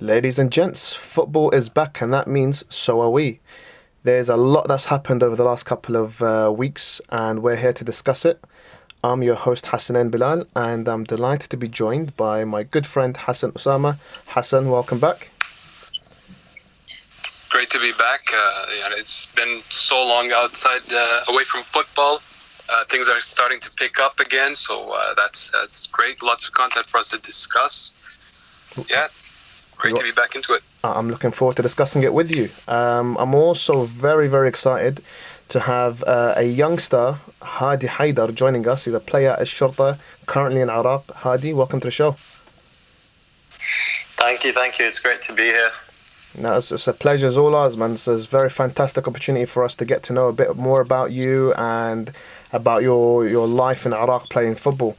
Ladies and gents, football is back, and that means so are we. There's a lot that's happened over the last couple of weeks, and we're here to discuss it. I'm your host Hassan Bilal, and I'm delighted to be joined by my good friend Hassan Osama. Hassan, welcome back. Great to be back. It's been so long outside, away from football. Things are starting to pick up again, so that's great. Lots of content for us to discuss. Yeah, it's great to be back into it. I'm looking forward to discussing it with you. I'm also very, very excited to have a youngster, Hadi Haider, joining us. He's a player at Al-Shorta, currently in Iraq. Hadi, welcome to the show. Thank you. It's great to be here. No, it's a pleasure as all ours, man. It's a very fantastic opportunity for us to get to know a bit more about you and about your life in Iraq playing football.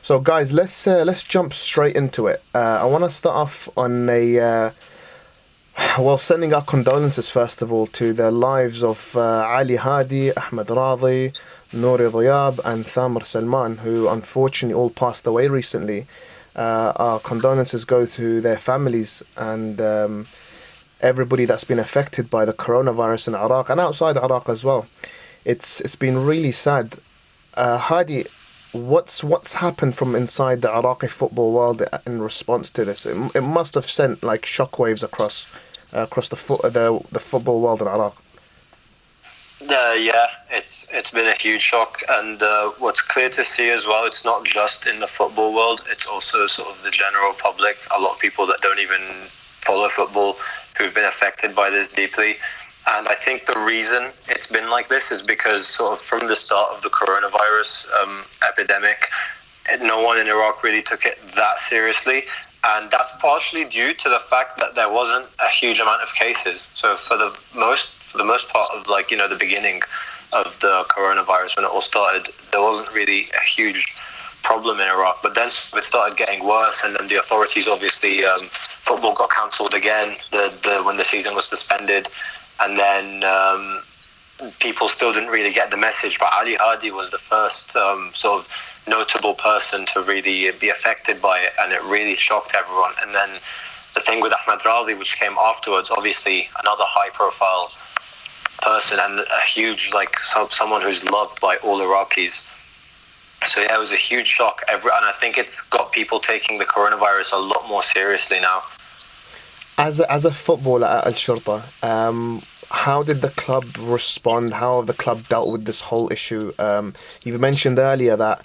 So, guys, let's jump straight into it. I want to start off on sending our condolences first of all to the lives of Ali Hadi, Ahmed Ravi, Nouri Diab, and Thamr Salman, who unfortunately all passed away recently. Our condolences go to their families and everybody that's been affected by the coronavirus in Iraq and outside Iraq as well. It's been really sad. Hadi, what's happened from inside the Iraqi football world in response to this? It must have sent like shockwaves across the football world in Iraq. It's been a huge shock, and what's clear to see as well, it's not just in the football world, it's also sort of the general public. A lot of people that don't even follow football who've been affected by this deeply. And I think the reason it's been like this is because sort of from the start of the coronavirus epidemic, no one in Iraq really took it that seriously. And that's partially due to the fact that there wasn't a huge amount of cases. So for the most part of the beginning of the coronavirus, when it all started, there wasn't really a huge problem in Iraq. But then it started getting worse, and then the authorities obviously, football got cancelled again when the season was suspended. And then people still didn't really get the message. But Ali Hadi was the first sort of notable person to really be affected by it, and it really shocked everyone. And then the thing with Ahmed Ravi, which came afterwards, obviously another high-profile person and a huge, someone who's loved by all Iraqis. So yeah, it was a huge shock. And I think it's got people taking the coronavirus a lot more seriously now. As a footballer at Al-Shorta, how did the club respond? How have the club dealt with this whole issue? You've mentioned earlier that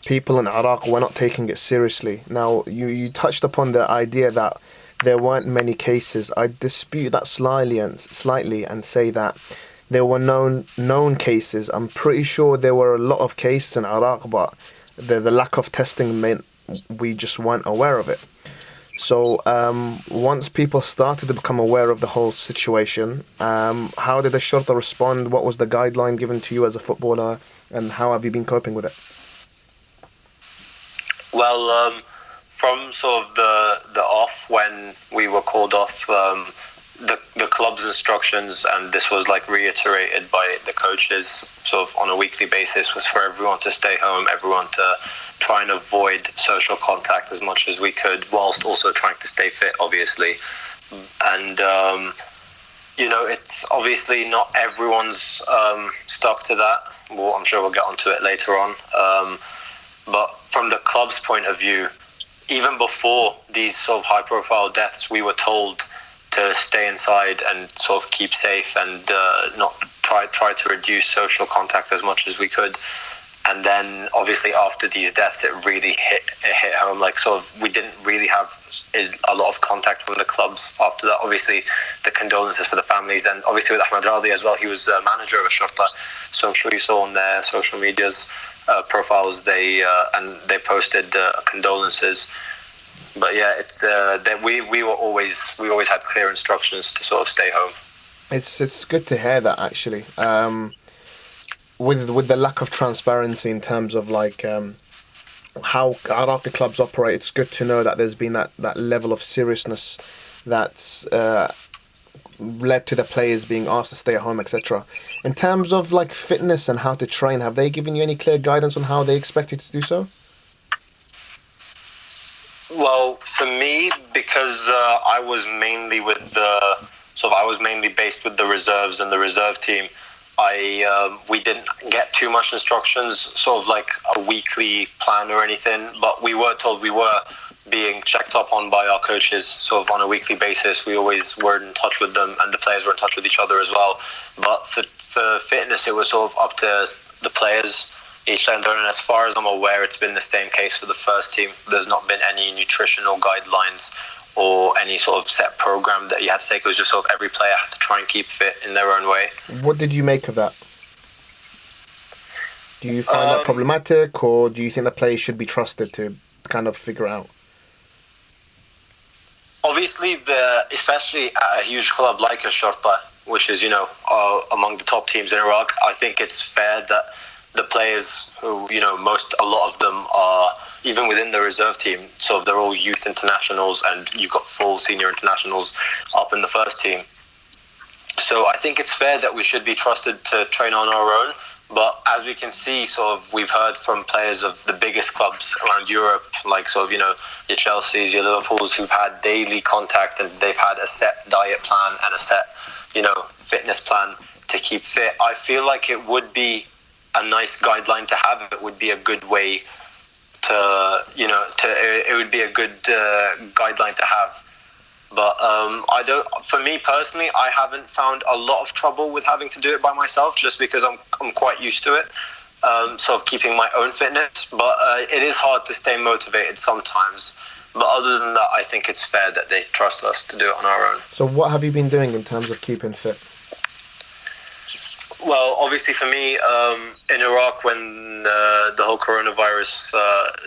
people in Iraq were not taking it seriously. Now, you touched upon the idea that there weren't many cases. I dispute that slightly and say that there were known cases. I'm pretty sure there were a lot of cases in Iraq, but the lack of testing meant we just weren't aware of it. So once people started to become aware of the whole situation, how did the Shorta respond? What was the guideline given to you as a footballer, and how have you been coping with it? Well, from sort of the off, when we were called off, the club's instructions, and this was reiterated by the coaches sort of on a weekly basis, was for everyone to stay home, everyone to try and avoid social contact as much as we could, whilst also trying to stay fit, obviously. And it's obviously not everyone's stuck to that. Well, I'm sure we'll get onto it later on. But from the club's point of view, even before these sort of high-profile deaths, we were told to stay inside and sort of keep safe and not try to reduce social contact as much as we could. And then obviously after these deaths, it really hit home. We didn't really have a lot of contact from the clubs after that. Obviously, the condolences for the families, and obviously with Ahmed Ravi as well. He was the manager of Al-Shorta, so I'm sure you saw on their social medias profiles they posted condolences. But yeah, it's that we always had clear instructions to sort of stay home. It's good to hear that, actually. With the lack of transparency in terms of how Iraqi clubs operate, it's good to know that there's been that level of seriousness that's led to the players being asked to stay at home, etc. In terms of fitness and how to train, have they given you any clear guidance on how they expect you to do so? Well, for me, because I was mainly based with the reserves and the reserve team. We didn't get too much instructions, sort of like a weekly plan or anything, but we were told we were being checked up on by our coaches, sort of on a weekly basis. We always were in touch with them, and the players were in touch with each other as well. But for fitness, it was sort of up to the players each time. And as far as I'm aware, it's been the same case for the first team. There's not been any nutritional guidelines or any sort of set program that you had to take. It was just sort of every player had to try and keep fit in their own way. What did you make of that? Do you find that problematic, or do you think the players should be trusted to kind of figure out? Obviously, especially at a huge club like Al-Shorta, which is, among the top teams in Iraq, I think it's fair that the players who, a lot of them are, even within the reserve team, so they're all youth internationals, and you've got full senior internationals up in the first team. So I think it's fair that we should be trusted to train on our own. But as we can see, we've heard from players of the biggest clubs around Europe, like your Chelseas, your Liverpools, who've had daily contact, and they've had a set diet plan and a set, fitness plan to keep fit. I feel like it would be a nice guideline to have. It would be a good way it would be a good guideline to have. But for me personally, I haven't found a lot of trouble with having to do it by myself, just because I'm quite used to it, sort of keeping my own fitness. But it is hard to stay motivated sometimes. But other than that, I think it's fair that they trust us to do it on our own. So what have you been doing in terms of keeping fit? Well, obviously for me, in Iraq, when the whole coronavirus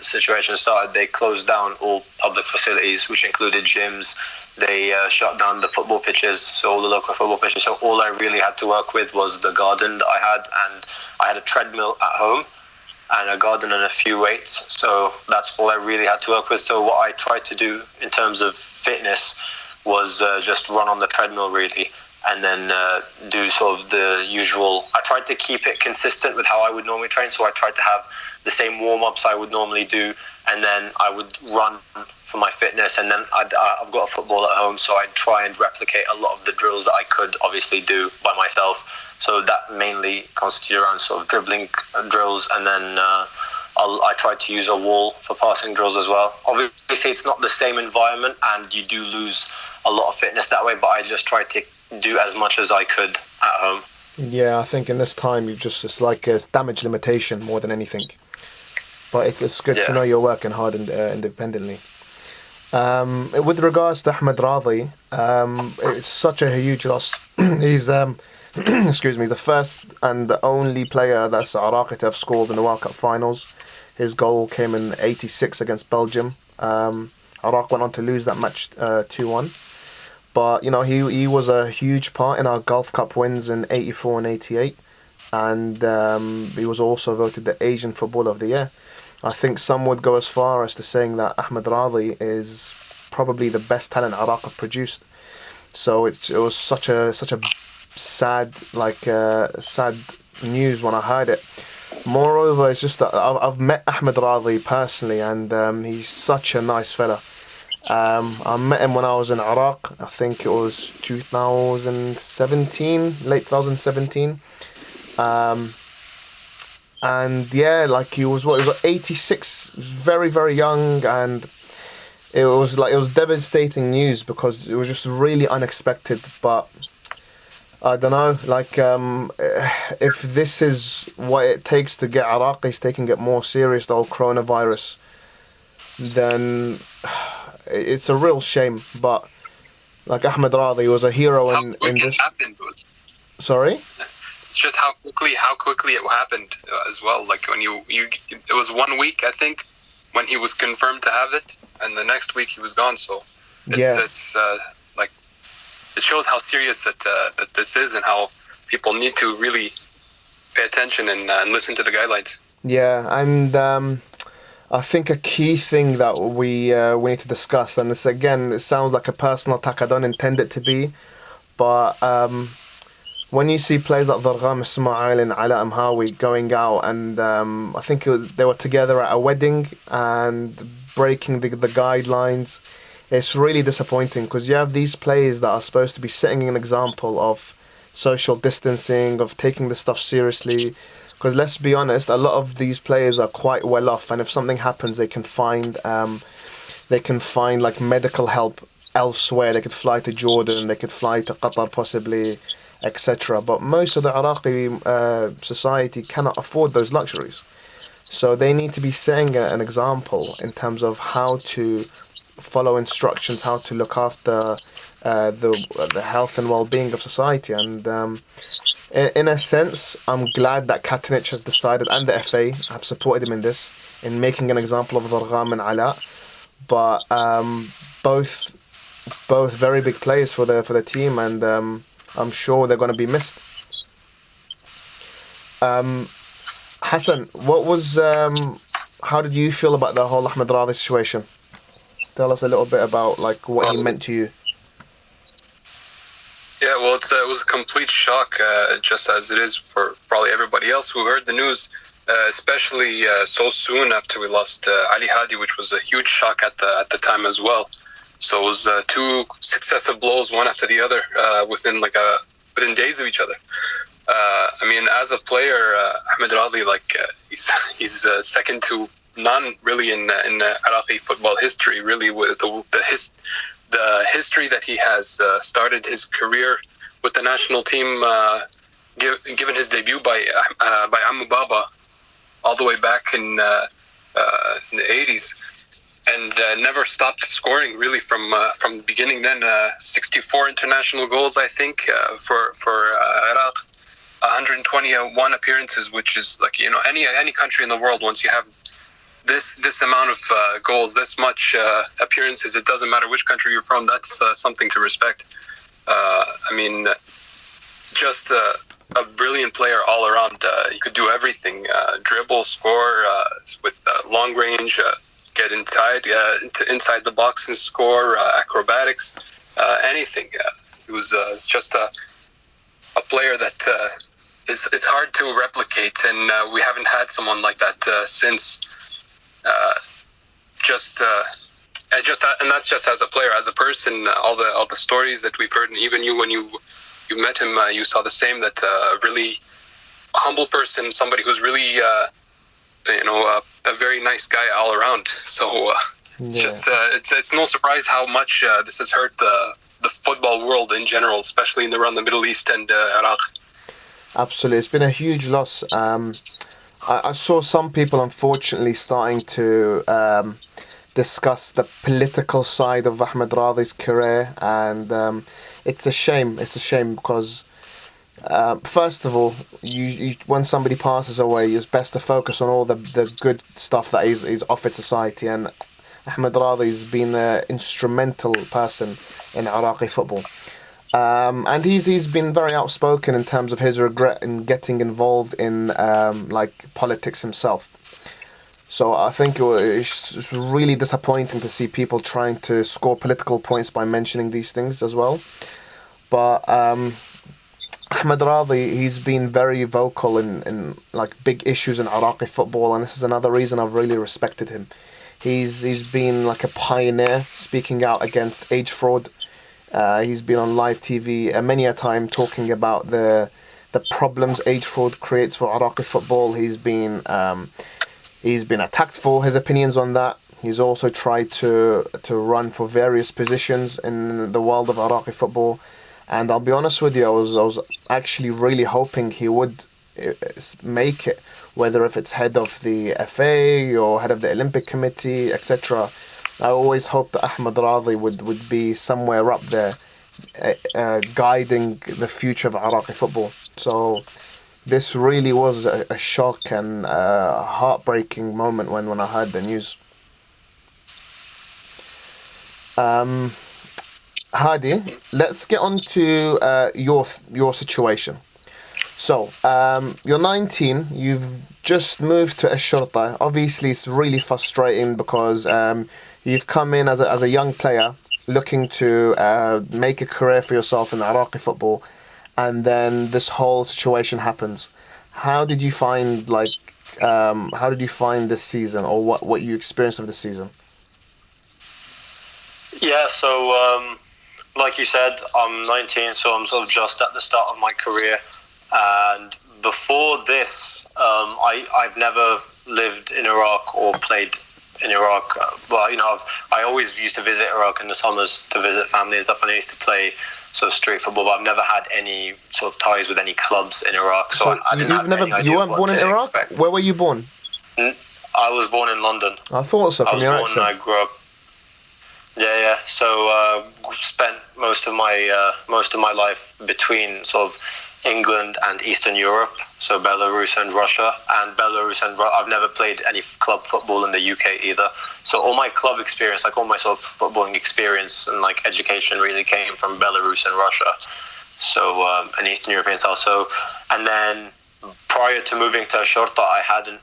situation started, they closed down all public facilities, which included gyms. They shut down the football pitches, so all the local football pitches. So all I really had to work with was the garden that I had, and I had a treadmill at home and a garden and a few weights. So that's all I really had to work with. So what I tried to do in terms of fitness was just run on the treadmill, really. And then do sort of the usual. I tried to keep it consistent with how I would normally train. So I tried to have the same warm-ups I would normally do, and then I would run for my fitness. And then I've got a football at home, so I'd try and replicate a lot of the drills that I could obviously do by myself. So that mainly constituted around sort of dribbling drills, and then I tried to use a wall for passing drills as well. Obviously, it's not the same environment, and you do lose a lot of fitness that way, but I just tried to do as much as I could at home. Yeah, I think in this time it's like a damage limitation more than anything. But it's good to know you're working hard and independently. With regards to Ahmed Ravi, it's such a huge loss. He's he's the first and the only player that's Iraqi to have scored in the World Cup finals. His goal came in '86 against Belgium. Iraq went on to lose that match 2-1. But, he was a huge part in our Gulf Cup wins in '84 and '88. And he was also voted the Asian Footballer of the Year. I think some would go as far as to saying that Ahmed Ravi is probably the best talent Iraq have produced. So it was such a sad news when I heard it. Moreover, it's just that I've met Ahmed Ravi personally, and he's such a nice fella. I met him when I was in Iraq. I think it was 2017, late 2017. And yeah, like he was 86, very, very young, and it was devastating news because it was just really unexpected. But I don't know, if this is what it takes to get Iraqis taking it more serious, the whole coronavirus, then it's a real shame. But like Ahmed Ravi was a hero in this. Sorry? It's just how quickly it happened as well. Like when it was 1 week, I think, when he was confirmed to have it, and the next week he was gone. So it's it shows how serious that this is, and how people need to really pay attention and listen to the guidelines. Yeah, and I think a key thing that we need to discuss, and this again, it sounds like a personal attack. I don't intend it to be, but when you see players like Dargham Ismail and Ala Amhawi going out, and I think they were together at a wedding, and breaking the guidelines. It's really disappointing because you have these players that are supposed to be setting an example of social distancing, of taking this stuff seriously. Because let's be honest, a lot of these players are quite well off, and if something happens, they can find like medical help elsewhere. They could fly to Jordan, they could fly to Qatar possibly, etc. But most of the Iraqi society cannot afford those luxuries. So they need to be setting an example in terms of how to follow instructions, how to look after the health and well-being of society. And in a sense, I'm glad that Katanich has decided, and the FA have supported him in this, in making an example of Dargham and Ala. But both very big players for the team, and I'm sure they're going to be missed. Hassan, what was how did you feel about the whole Ahmed Ravi situation? Tell us a little bit about like what he meant to you. Yeah, well, it was a complete shock, just as it is for probably everybody else who heard the news, especially so soon after we lost Ali Hadi, which was a huge shock at the time as well. So it was two successive blows, one after the other, within days of each other. I mean, as a player, Hamid Rafi, he's second to none really in Iraqi football history. Really, with the history that he has started his career with the national team, given his debut by Ammu Baba, all the way back in the 80s, and never stopped scoring really from the beginning. Then 64 international goals, I think, for Iraq. 121 appearances, which is any country in the world, once you have this amount of goals, this much appearances, it doesn't matter which country you're from, that's something to respect. I mean, just a brilliant player all around. He could do everything, dribble, score, with long range, get inside the box and score, acrobatics, anything. He was just a player that it's hard to replicate, and we haven't had someone like that since. And that's just as a player. As a person, all the stories that we've heard, and even you, when you met him, you saw the same. That really humble person, somebody who's really a very nice guy all around. So it's no surprise how much this has hurt the football world in general, especially around the Middle East and Iraq. Absolutely, it's been a huge loss. I saw some people, unfortunately, starting to discuss the political side of Ahmed Ravi's career, and it's a shame. It's a shame because, first of all, you when somebody passes away, it's best to focus on all the good stuff that he's offered society, and Ahmed Ravi's been an instrumental person in Iraqi football. And he's been very outspoken in terms of his regret in getting involved in politics himself. So I think it's really disappointing to see people trying to score political points by mentioning these things as well. But Ahmed Ravi, he's been very vocal in big issues in Iraqi football, and this is another reason I've really respected him. He's been like a pioneer, speaking out against age fraud. He's been on live TV many a time talking about the problems age fraud creates for Iraqi football. He's been attacked for his opinions on that. He's also tried to run for various positions in the world of Iraqi football. And I'll be honest with you, I was actually really hoping he would make it, whether if it's head of the FA or head of the Olympic Committee, etc. I always hoped that Ahmed Ravi would be somewhere up there, guiding the future of Iraqi football. So this really was a shock and a heartbreaking moment when I heard the news. Hadi, let's get on to your situation. So, you're 19, you've just moved to Al-Shorta. Obviously, it's really frustrating because you've come in as a young player looking to make a career for yourself in Iraqi football, and then this whole situation happens. How did you find this season, or what you experienced of the season? Yeah, so like you said, I'm 19, so I'm sort of just at the start of my career. And before this, I've never lived in Iraq or played in Iraq. Well, I always used to visit Iraq in the summers to visit family and stuff, and I used to play sort of street football, but I've never had any sort of ties with any clubs in Iraq. So I didn't have any idea. You weren't born in Iraq? Expect. Where were you born? I was born in London. I thought so from your accent. I grew up. Yeah. So spent most of my life between sort of England and Eastern Europe, so Belarus and Russia. I've never played any club football in the UK either. So all my club experience, like all my sort of footballing experience and like education, really came from Belarus and Russia. So an Eastern European style. So, and then prior to moving to Al-Shorta, I hadn't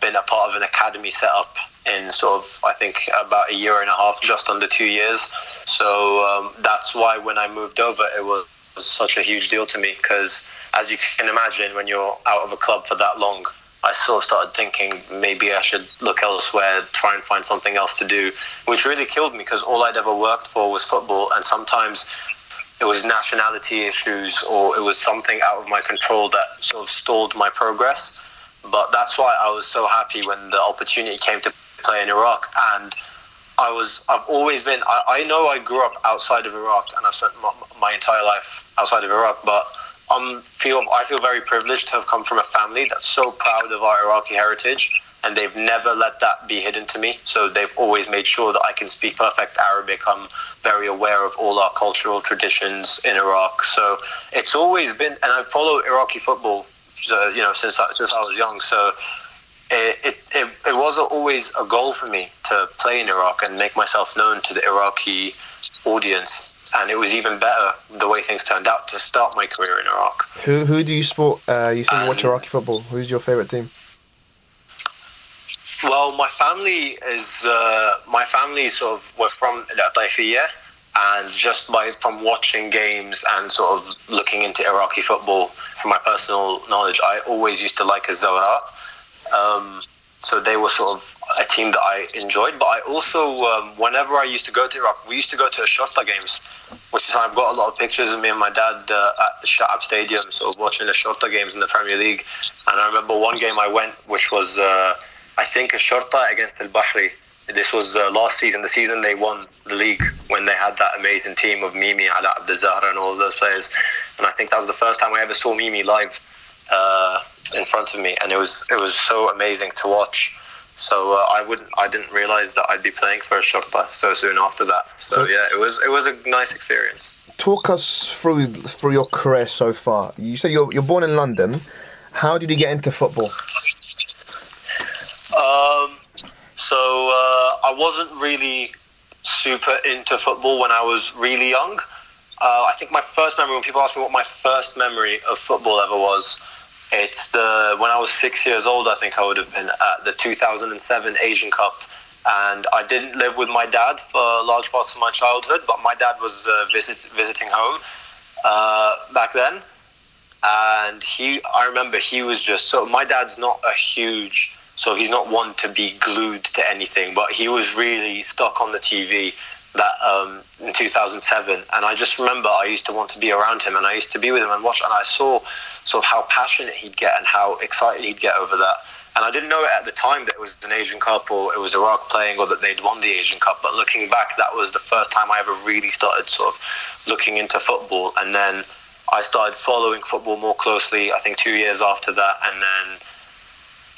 been a part of an academy set up in sort of, I think, about a year and a half, just under 2 years. So that's why when I moved over, it was such a huge deal to me, because as you can imagine, when you're out of a club for that long, I sort of started thinking maybe I should look elsewhere, try and find something else to do, which really killed me because all I'd ever worked for was football, and sometimes it was nationality issues or it was something out of my control that sort of stalled my progress. But that's why I was so happy when the opportunity came to play in Iraq. And I've always been, I know I grew up outside of Iraq and I've spent my entire life outside of Iraq, but I feel very privileged to have come from a family that's so proud of our Iraqi heritage, and they've never let that be hidden to me. So they've always made sure that I can speak perfect Arabic. I'm very aware of all our cultural traditions in Iraq. So it's always been, and I follow Iraqi football, since I was young. So it was always a goal for me to play in Iraq and make myself known to the Iraqi audience. And it was even better the way things turned out to start my career in Iraq. Who do you support? You say you watch Iraqi football. Who's your favourite team? Well, my family sort of were from Al-Taifiyya, and just from watching games and sort of looking into Iraqi football from my personal knowledge, I always used to like Zawra. So they were sort of a team that I enjoyed. But I also, whenever I used to go to Iraq, we used to go to Al-Shorta games, which is I've got a lot of pictures of me and my dad at the Sha'ab Stadium, sort of watching Al-Shorta games in the Premier League. And I remember one game I went, which was, I think, Al-Shorta against Al-Bahri. This was last season, the season they won the league, when they had that amazing team of Mimi, Ala Abdel-Zahra and all of those players. And I think that was the first time I ever saw Mimi live in front of me, and it was so amazing to watch. So I didn't realize that I'd be playing for Al-Shorta so soon after that. So yeah, it was a nice experience. Talk us through your career so far. You said you're born in London. How did you get into football? So I wasn't really super into football when I was really young. I think my first memory, when people ask me what my first memory of football ever was, it's when I was 6 years old. I think I would have been at the 2007 Asian Cup, and I didn't live with my dad for large parts of my childhood, but my dad was visiting home back then, and I remember he was just so. My dad's not a huge. So he's not one to be glued to anything, but he was really stuck on the TV that in 2007. And I just remember I used to want to be around him, and I used to be with him and watch, and I saw sort of how passionate he'd get and how excited he'd get over that. And I didn't know at the time that it was an Asian Cup or it was Iraq playing or that they'd won the Asian Cup. But looking back, that was the first time I ever really started sort of looking into football. And then I started following football more closely, I think 2 years after that. And then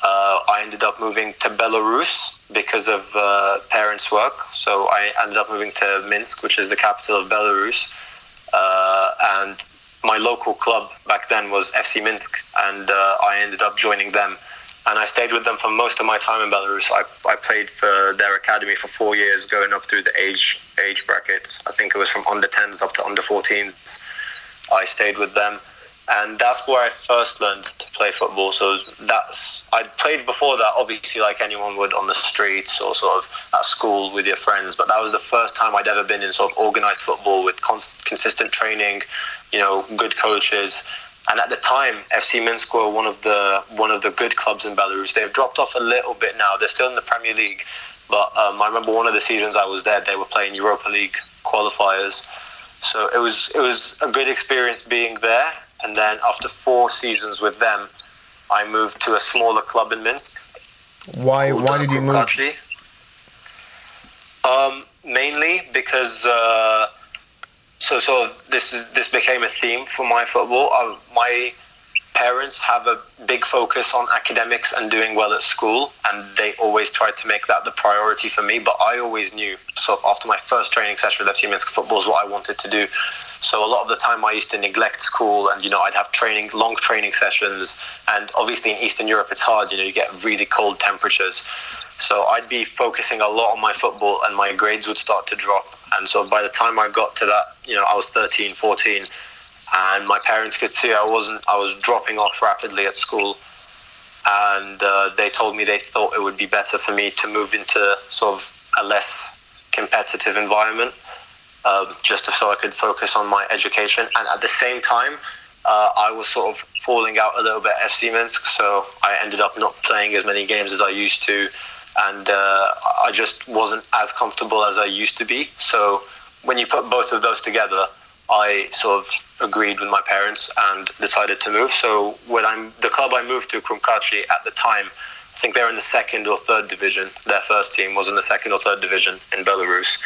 I ended up moving to Belarus because of parents' work. So I ended up moving to Minsk, which is the capital of Belarus. And my local club back then was FC Minsk, and I ended up joining them. And I stayed with them for most of my time in Belarus. I played for their academy for 4 years, going up through the age brackets. I think it was from under 10s up to under 14s. I stayed with them. And that's where I first learned to play football. So I'd played before that, obviously, like anyone would on the streets or sort of at school with your friends. But that was the first time I'd ever been in sort of organised football with consistent training, good coaches. And at the time, FC Minsk were one of the good clubs in Belarus. They've dropped off a little bit now. They're still in the Premier League, But I remember one of the seasons I was there, they were playing Europa League qualifiers. So it was a good experience being there. And then after 4 seasons with them, I moved to a smaller club in Minsk. Why did you move? Mainly because this became a theme for my football. My parents have a big focus on academics and doing well at school, and they always tried to make that the priority for me. But I always knew. So after my first training session with FC Minsk football is what I wanted to do. So a lot of the time I used to neglect school, and I'd have long training sessions. And obviously in Eastern Europe it's hard. You get really cold temperatures. So I'd be focusing a lot on my football, and my grades would start to drop. And so by the time I got to that, I was 13, 14. And my parents could see I was dropping off rapidly at school, and they told me they thought it would be better for me to move into sort of a less competitive environment, just so I could focus on my education. And at the same time, I was sort of falling out a little bit at FC Minsk, so I ended up not playing as many games as I used to, and I just wasn't as comfortable as I used to be. So when you put both of those together, I sort of agreed with my parents and decided to move. So the club I moved to, Krumkachi, at the time, I think they were in the 2nd or 3rd division. Their first team was in the 2nd or 3rd division in Belarus,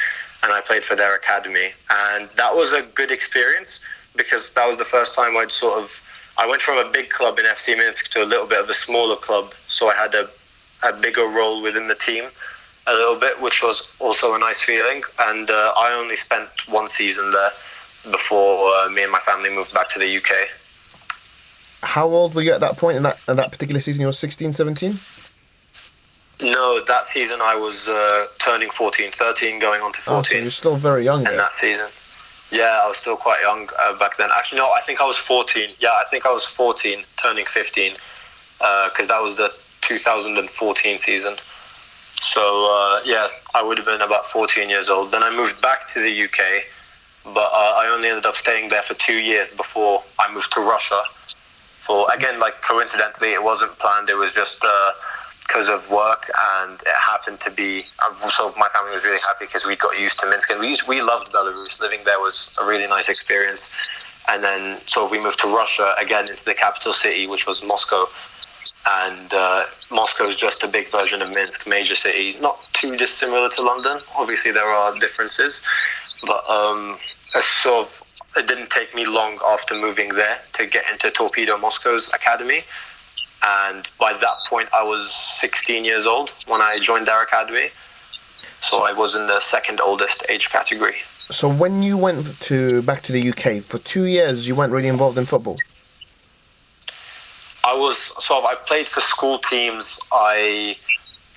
and I played for their academy. And that was a good experience because that was the first time I went from a big club in FC Minsk to a little bit of a smaller club. So I had a bigger role within the team a little bit, which was also a nice feeling. And I only spent 1 season there before me and my family moved back to the UK. How old were you at that point in that particular season? You were 16, 17? No, that season I was turning 14, 13 going on to 14. Oh, so you're still very young in that season. Yeah, I was still quite young back then. Actually, no, I think I was 14. Yeah, I think I was 14, turning 15, because that was the 2014 season. So, I would have been about 14 years old. Then I moved back to the UK, but I only ended up staying there for 2 years before I moved to Russia. Coincidentally, it wasn't planned. It was just because of work, and it happened to be. So my family was really happy because we got used to Minsk, and we loved Belarus. Living there was a really nice experience. And then we moved to Russia again, into the capital city, which was Moscow. And Moscow is just a big version of Minsk, major city, not too dissimilar to London. Obviously, there are differences, but it didn't take me long after moving there to get into Torpedo Moscow's academy. And by that point, I was 16 years old when I joined their academy. So I was in the 2nd oldest age category. So when you went back to the UK, for 2 years, you weren't really involved in football? I played for school teams. I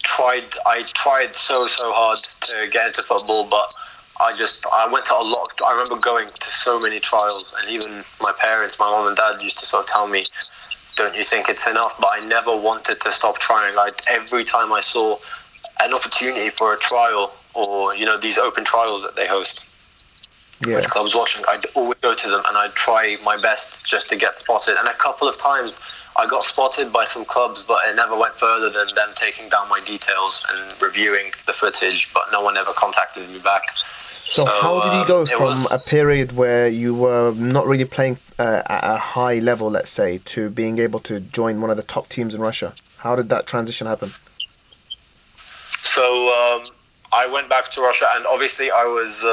tried so hard to get into football, but I went to I remember going to so many trials, and even my parents, my mom and dad used to sort of tell me, don't you think it's enough? But I never wanted to stop trying. Every time I saw an opportunity for a trial, or these open trials that they host with clubs watching, I'd always go to them and I'd try my best just to get spotted. And a couple of times I got spotted by some clubs, but it never went further than them taking down my details and reviewing the footage, but no one ever contacted me back. So how did you go from a period where you were not really playing at a high level, let's say, to being able to join one of the top teams in Russia? How did that transition happen? So I went back to Russia, and obviously I was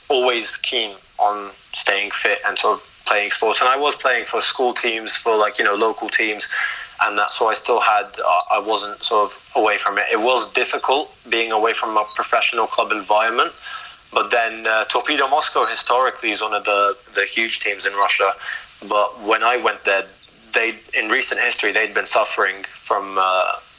always keen on staying fit and sort of playing sports. And I was playing for school teams, for local teams, and that. So I still had, I wasn't sort of away from it. It was difficult being away from a professional club environment. But then Torpedo Moscow historically is one of the huge teams in Russia. But when I went there, in recent history, they'd been suffering from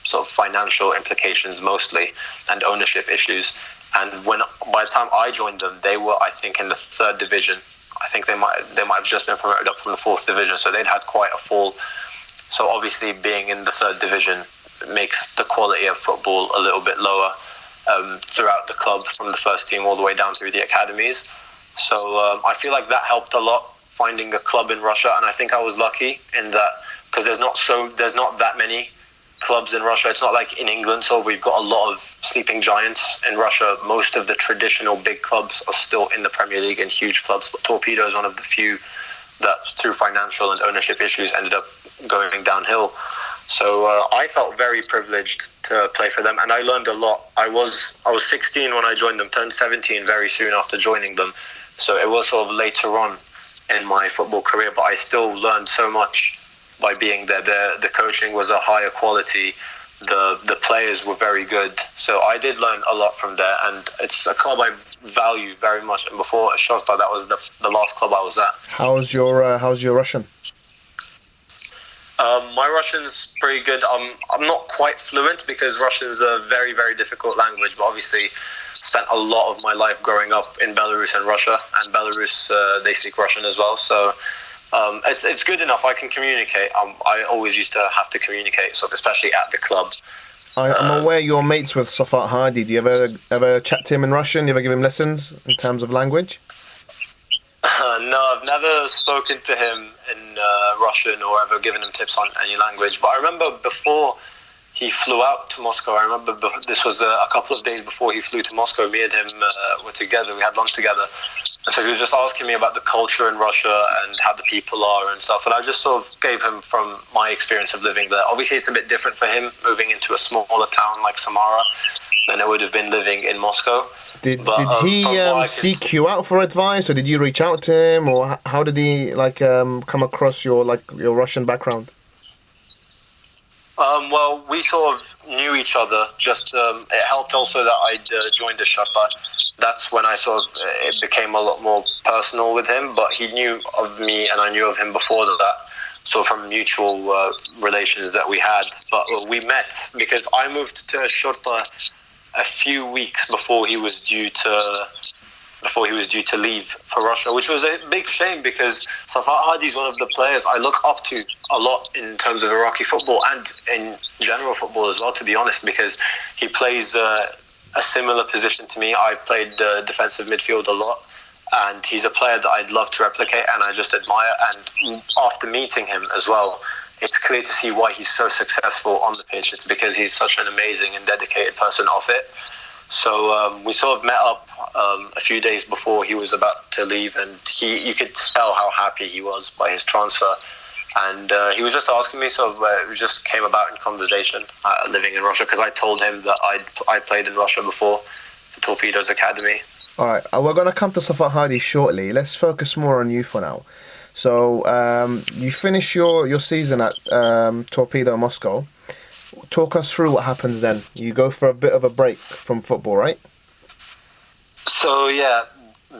sort of financial implications mostly, and ownership issues. And by the time I joined them, they were, I think, in the 3rd division. I think they might have just been promoted up from the 4th division. So they'd had quite a fall. So obviously being in the 3rd division makes the quality of football a little bit lower. Throughout the club, from the first team all the way down through the academies. So I feel like that helped a lot, finding a club in Russia, and I think I was lucky in that, because there's not that many clubs in Russia. It's not like in England, so we've got a lot of sleeping giants. In Russia, most of the traditional big clubs are still in the Premier League and huge clubs, but Torpedo is one of the few that, through financial and ownership issues, ended up going downhill. So I felt very privileged to play for them, and I learned a lot. I was 16 when I joined them, turned 17 very soon after joining them. So it was sort of later on in my football career, but I still learned so much by being there. The coaching was a higher quality. The players were very good. So I did learn a lot from there, and it's a club I value very much. And before Al-Shorta, that was the last club I was at. How's your Russian? My Russian's pretty good. I'm not quite fluent because Russian's a very, very difficult language, but obviously spent a lot of my life growing up in Belarus and Russia, and Belarus, they speak Russian as well. So it's good enough. I can communicate. I always used to have to communicate, so especially at the club. I'm aware you're mates with Safaa Hadi. Do you ever chat to him in Russian? Do you ever give him lessons in terms of language? No, I've never spoken to him in Russian or ever given him tips on any language. But I remember before he flew out to Moscow, I remember this was a couple of days before he flew to Moscow, me and him were together, we had lunch together. And so he was just asking me about the culture in Russia and how the people are and stuff. And I just sort of gave him from my experience of living there. Obviously, it's a bit different for him moving into a smaller town like Samara than it would have been living in Moscow. Did he seek you out for advice, or did you reach out to him, or how did he come across your Russian background? Well, we sort of knew each other. Just it helped also that I'd joined the Safaa. That's when it became a lot more personal with him. But he knew of me, and I knew of him before that. So from mutual relations that we had. But we met because I moved to Al-Shorta a few weeks before he was due to leave for Russia, which was a big shame because Safaa Hadi is one of the players I look up to a lot in terms of Iraqi football and in general football as well, to be honest, because he plays a similar position to me. I played defensive midfield a lot, and he's a player that I'd love to replicate and I just admire. And after meeting him as well, it's clear to see why he's so successful on the pitch. It's because he's such an amazing and dedicated person off it. So we sort of met up a few days before he was about to leave, and you could tell how happy he was by his transfer. And he was just asking me, so it just came about in conversation, living in Russia, because I told him that I played in Russia before, for Torpedo's academy. All right, we're going to come to Safaa Hadi shortly. Let's focus more on you for now. So you finish your season at Torpedo Moscow. Talk us through what happens then. You go for a bit of a break from football, right? So yeah,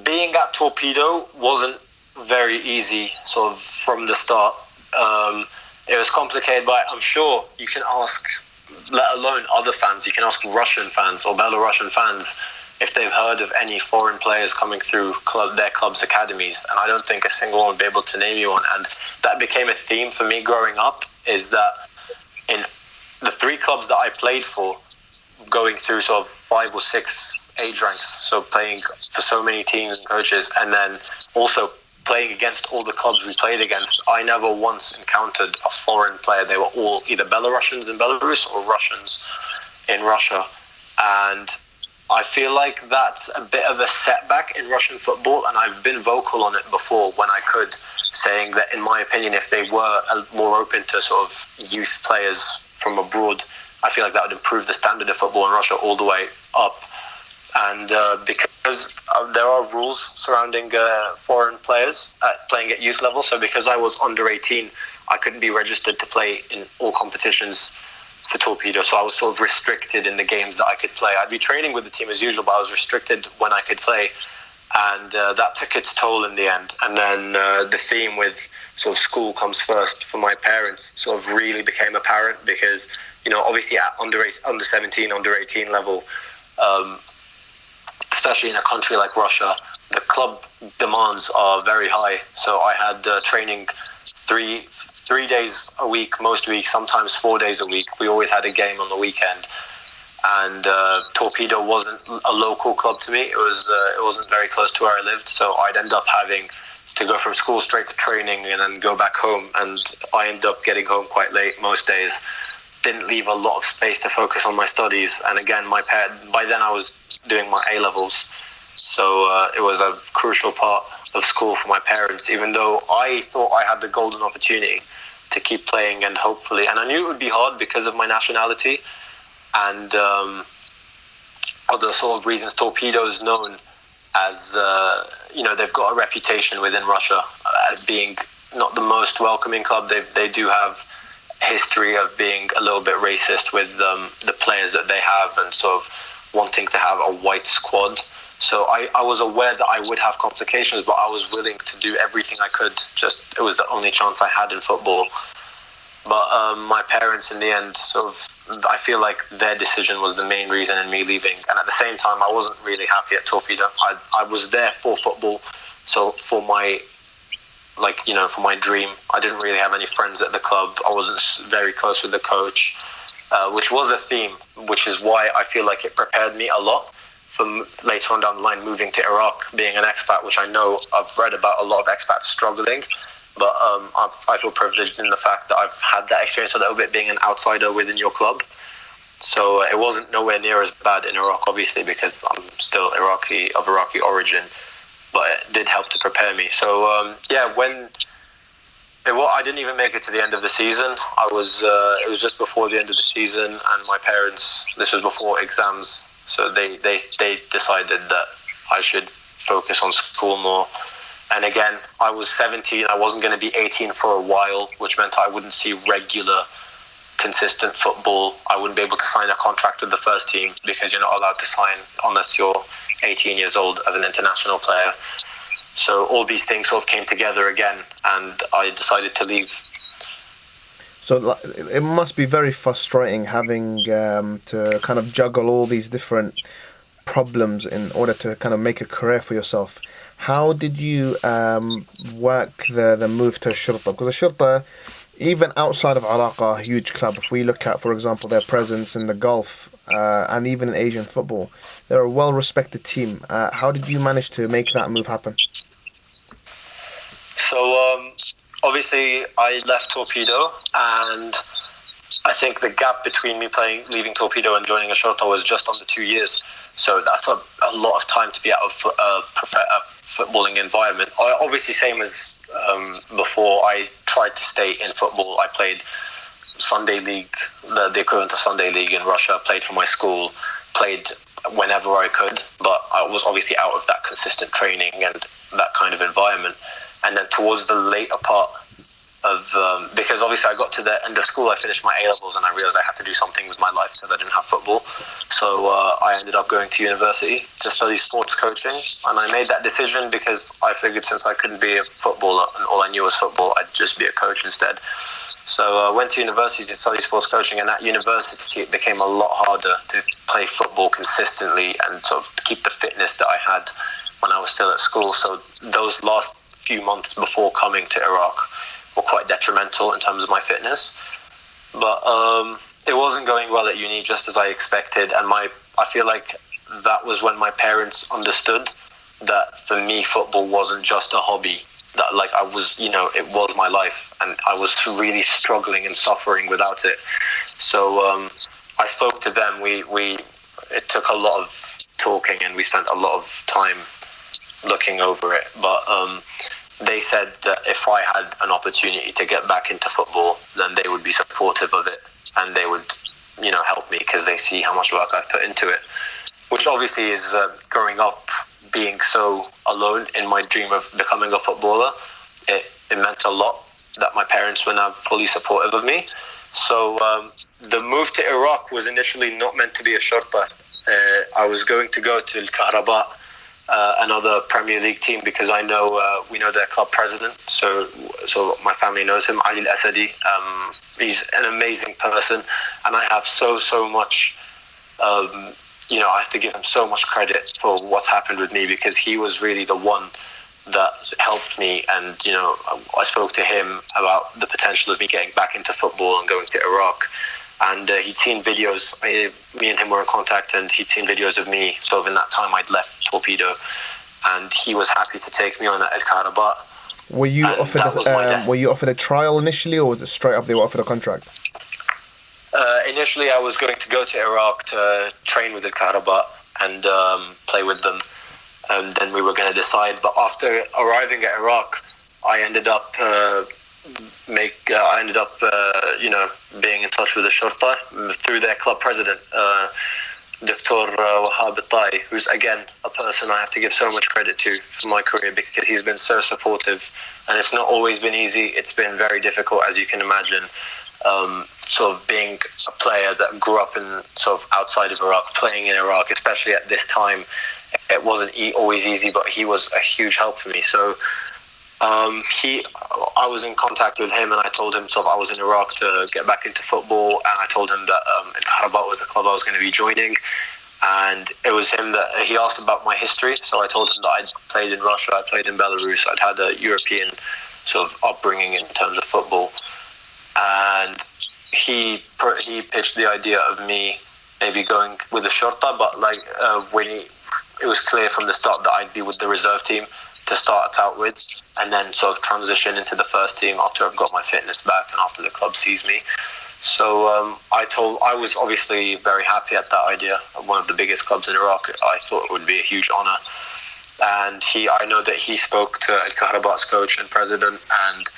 being at Torpedo wasn't very easy sort of from the start. It was complicated, but I'm sure you can ask, let alone other fans, you can ask Russian fans or Belarusian fans if they've heard of any foreign players coming through their club's academies, and I don't think a single one would be able to name you one. And that became a theme for me growing up, is that in the 3 clubs that I played for, going through sort of 5 or 6 age ranks, so playing for so many teams and coaches, and then also playing against all the clubs we played against, I never once encountered a foreign player. They were all either Belarusians in Belarus or Russians in Russia. And I feel like that's a bit of a setback in Russian football, and I've been vocal on it before when I could, saying that in my opinion, if they were more open to sort of youth players from abroad, I feel like that would improve the standard of football in Russia all the way up. And because there are rules surrounding foreign players playing at youth level, so because I was under 18, I couldn't be registered to play in all competitions for Torpedo, so I was sort of restricted in the games that I could play. I'd be training with the team as usual, but I was restricted when I could play, and that took its toll in the end. And then the theme with sort of school comes first for my parents sort of really became apparent, because, you know, obviously at under 17, under 18 level, especially in a country like Russia, the club demands are very high. So I had training three days a week, most weeks, sometimes 4 days a week. We always had a game on the weekend. And Torpedo wasn't a local club to me. It wasn't very close to where I lived. So I'd end up having to go from school straight to training and then go back home. And I ended up getting home quite late most days. didn't leave a lot of space to focus on my studies. And again, by then I was doing my A-levels, so it was a crucial part of school for my parents, even though I thought I had the golden opportunity to keep playing, and hopefully, and I knew it would be hard because of my nationality and other sort of reasons. Torpedo is known as, they've got a reputation within Russia as being not the most welcoming club. They do have history of being a little bit racist with the players that they have, and sort of wanting to have a white squad. So I was aware that I would have complications, but I was willing to do everything I could. Just, it was the only chance I had in football. But my parents, in the end, sort of, I feel like their decision was the main reason in me leaving. And at the same time, I wasn't really happy at Torpedo. I was there for football, so for my dream. I didn't really have any friends at the club. I wasn't very close with the coach, which was a theme, which is why I feel like it prepared me a lot for later on down the line moving to Iraq, being an expat, which I know I've read about a lot of expats struggling. But I feel privileged in the fact that I've had that experience a little bit, being an outsider within your club. So it wasn't nowhere near as bad in Iraq, obviously, because I'm still Iraqi origin. But it did help to prepare me. So I didn't even make it to the end of the season. It was just before the end of the season, and my parents, this was before exams, so they decided that I should focus on school more. And again, I was 17. I wasn't going to be 18 for a while, which meant I wouldn't see regular, consistent football. I wouldn't be able to sign a contract with the first team, because you're not allowed to sign unless you're 18 years old as an international player. So all these things sort of came together again, and I decided to leave. So it must be very frustrating having to kind of juggle all these different problems in order to kind of make a career for yourself. How did you work the move to Al-Shorta? Because Al-Shorta, even outside of Iraq, are a huge club. If we look at, for example, their presence in the Gulf and even in Asian football, they're a well-respected team. How did you manage to make that move happen? So, obviously, I left Torpedo, and I think the gap between me leaving Torpedo and joining Al-Shorta was just under 2 years. So that's a lot of time to be out of a footballing environment. Obviously, same as before, I tried to stay in football. I played Sunday League, the equivalent of Sunday League in Russia. Played for my school, played whenever I could, but I was obviously out of that consistent training and that kind of environment. And then towards the later part of, because obviously I got to the end of school, I finished my A-levels, and I realised I had to do something with my life because I didn't have football. So I ended up going to university to study sports coaching, and I made that decision because I figured since I couldn't be a footballer and all I knew was football, I'd just be a coach instead. So I went to university to study sports coaching, and at university it became a lot harder to play football consistently and sort of keep the fitness that I had when I was still at school. So those last few months before coming to Iraq were quite detrimental in terms of my fitness. But it wasn't going well at uni, just as I expected, and I feel like that was when my parents understood that for me football wasn't just a hobby, that like I was, it was my life, and I was really struggling and suffering without it. So I spoke to them. It took a lot of talking, and we spent a lot of time looking over it, but they said that if I had an opportunity to get back into football, then they would be supportive of it, and they would, help me because they see how much work I put into it, which obviously is growing up being so alone in my dream of becoming a footballer. It meant a lot that my parents were now fully supportive of me. So the move to Iraq was initially not meant to be a Shorta. I was going to go to Karabakh, another Premier League team, because I know we know their club president, so my family knows him, Ali Al-Asadi. He's an amazing person, and I have so much I have to give him so much credit for what's happened with me, because he was really the one that helped me, and I spoke to him about the potential of me getting back into football and going to Iraq. And he'd seen videos, me and him were in contact, and he'd seen videos of me sort of in that time I'd left Torpedo, and he was happy to take me on at Karabakh. Were you offered a trial initially, or was it straight up they were offered a contract? Initially, I was going to go to Iraq to train with the Karabakh and play with them, and then we were going to decide. But after arriving at Iraq, I ended up being in touch with Al-Shorta through their club president, Dr. Wahab Al-Tai, who's again a person I have to give so much credit to for my career, because he's been so supportive, and it's not always been easy. It's been very difficult, as you can imagine. Sort of being a player that grew up in sort of outside of Iraq, playing in Iraq, especially at this time, it wasn't always easy, but he was a huge help for me. So I was in contact with him, and I told him sort of I was in Iraq to get back into football, and I told him that Karabakh was the club I was going to be joining, and it was him that he asked about my history. So I told him that I'd played in Russia, I played in Belarus, I'd had a European sort of upbringing in terms of football, and he pitched the idea of me maybe going with the Shorta, but it was clear from the start that I'd be with the reserve team to start out with, and then sort of transition into the first team after I've got my fitness back and after the club sees me. So I was obviously very happy at that idea of one of the biggest clubs in Iraq. I thought it would be a huge honour, and I know that he spoke to Al Karabakh's coach and president, and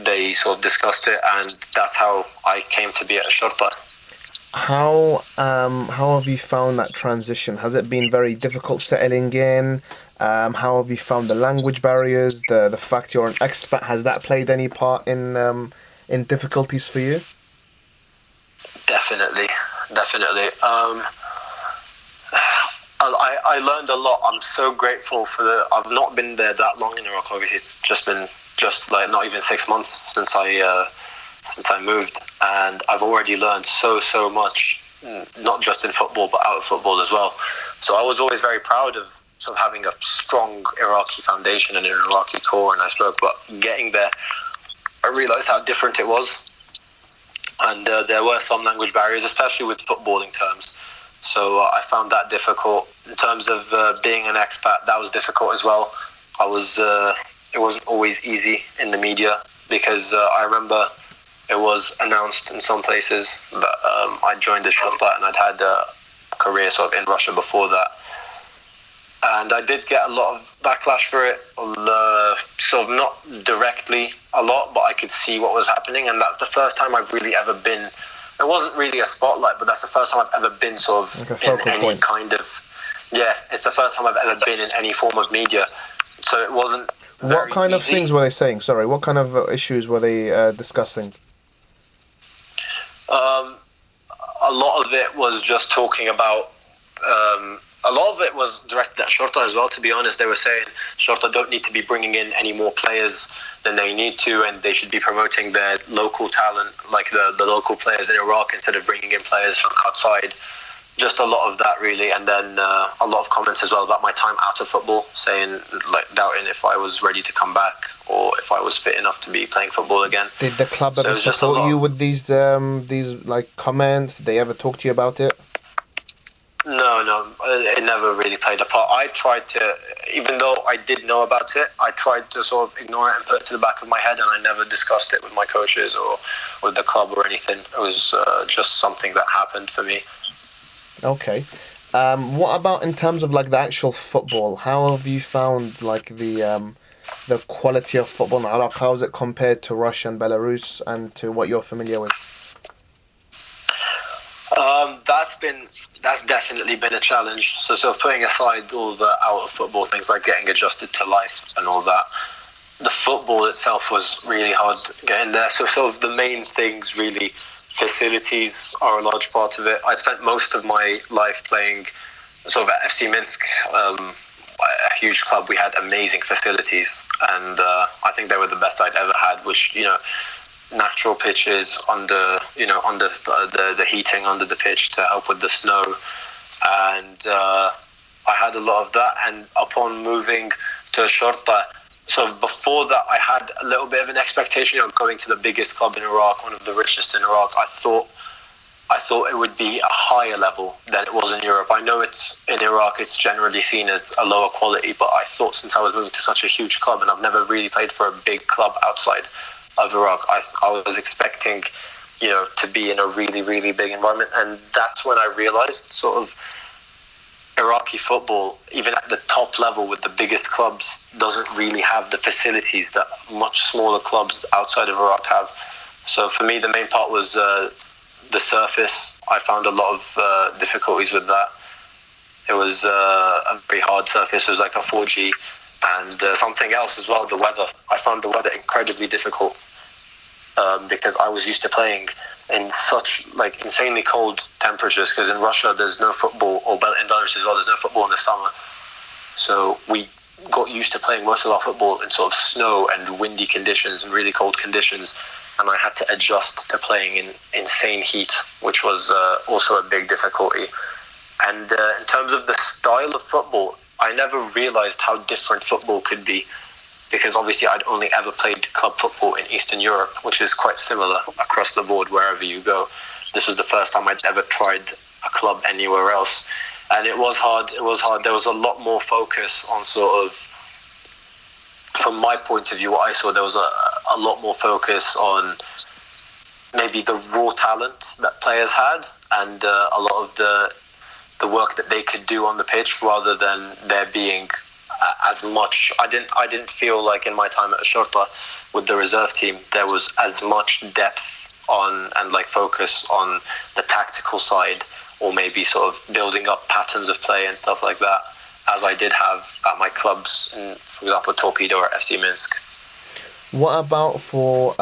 they sort of discussed it, and that's how I came to be at Al-Shorta. How have you found that transition? Has it been very difficult settling in? How have you found the language barriers? The fact you're an expat, has that played any part in difficulties for you? Definitely. I learned a lot. I'm so grateful I've not been there that long in Iraq. Obviously, it's just not even 6 months since I moved, and I've already learned so much, not just in football but out of football as well. So I was always very proud of sort of having a strong Iraqi foundation and an Iraqi core, and I spoke. But getting there, I realised how different it was, and there were some language barriers, especially with footballing terms. So I found that difficult. In terms of being an expat, that was difficult as well. It wasn't always easy in the media, because I remember it was announced in some places that I joined the Shorta, and I'd had a career sort of in Russia before that. And I did get a lot of backlash for it, sort of not directly a lot, but I could see what was happening, and that's the first time I've really ever been. It wasn't really a spotlight, but that's the first time I've ever been sort of like in any point. Kind of. Yeah, it's the first time I've ever been in any form of media, so it wasn't. What kind of things were they saying? Sorry, what kind of issues were they discussing? A lot of it was just talking about. A lot of it was directed at Shorta as well, to be honest. They were saying Shorta don't need to be bringing in any more players than they need to, and they should be promoting their local talent, like the local players in Iraq, instead of bringing in players from outside. Just a lot of that, really. And then a lot of comments as well about my time out of football, saying, like, doubting if I was ready to come back or if I was fit enough to be playing football again. Did the club ever support you with these like comments? Did they ever talk to you about it? No, it never really played a part. I tried to, even though I did know about it, I tried to sort of ignore it and put it to the back of my head, and I never discussed it with my coaches or with the club or anything. It was just something that happened for me. Okay. What about in terms of like the actual football? How have you found like the quality of football in Iraq? How is it compared to Russia and Belarus and to what you're familiar with? That's definitely been a challenge. So sort of putting aside all the out of football things like getting adjusted to life and all that, the football itself was really hard getting there. So sort of the main things really, facilities are a large part of it. I spent most of my life playing sort of at FC Minsk, a huge club. We had amazing facilities, and I think they were the best I'd ever had, which, natural pitches under the heating under the pitch to help with the snow, and I had a lot of that. And upon moving to Al-Shorta, so before that I had a little bit of an expectation of going to the biggest club in Iraq, one of the richest in Iraq. I thought it would be a higher level than it was in Europe. I know it's in Iraq, it's generally seen as a lower quality, but I thought since I was moving to such a huge club, and I've never really played for a big club outside of Iraq, I was expecting to be in a really, really big environment. And that's when I realized sort of Iraqi football, even at the top level with the biggest clubs, doesn't really have the facilities that much smaller clubs outside of Iraq have. So for me, the main part was the surface. I found a lot of difficulties with that. It was a very hard surface. It was like a 4G. And something else as well, the weather. I found the weather incredibly difficult because I was used to playing in such insanely cold temperatures, because in Russia there's no football, or in Belarus as well, there's no football in the summer. So we got used to playing most of our football in sort of snow and windy conditions and really cold conditions, and I had to adjust to playing in insane heat, which was also a big difficulty. And in terms of the style of football, I never realized how different football could be, because obviously I'd only ever played club football in Eastern Europe, which is quite similar across the board wherever you go. This was the first time I'd ever tried a club anywhere else. And it was hard. There was a lot more focus on sort of, from my point of view, what I saw, there was a lot more focus on maybe the raw talent that players had, and a lot of the work that they could do on the pitch, rather than there being as much. I didn't feel like in my time at Al-Shorta with the reserve team there was as much depth on and focus on the tactical side, or maybe sort of building up patterns of play and stuff like that, as I did have at my clubs, for example Torpedo or FC Minsk. What about for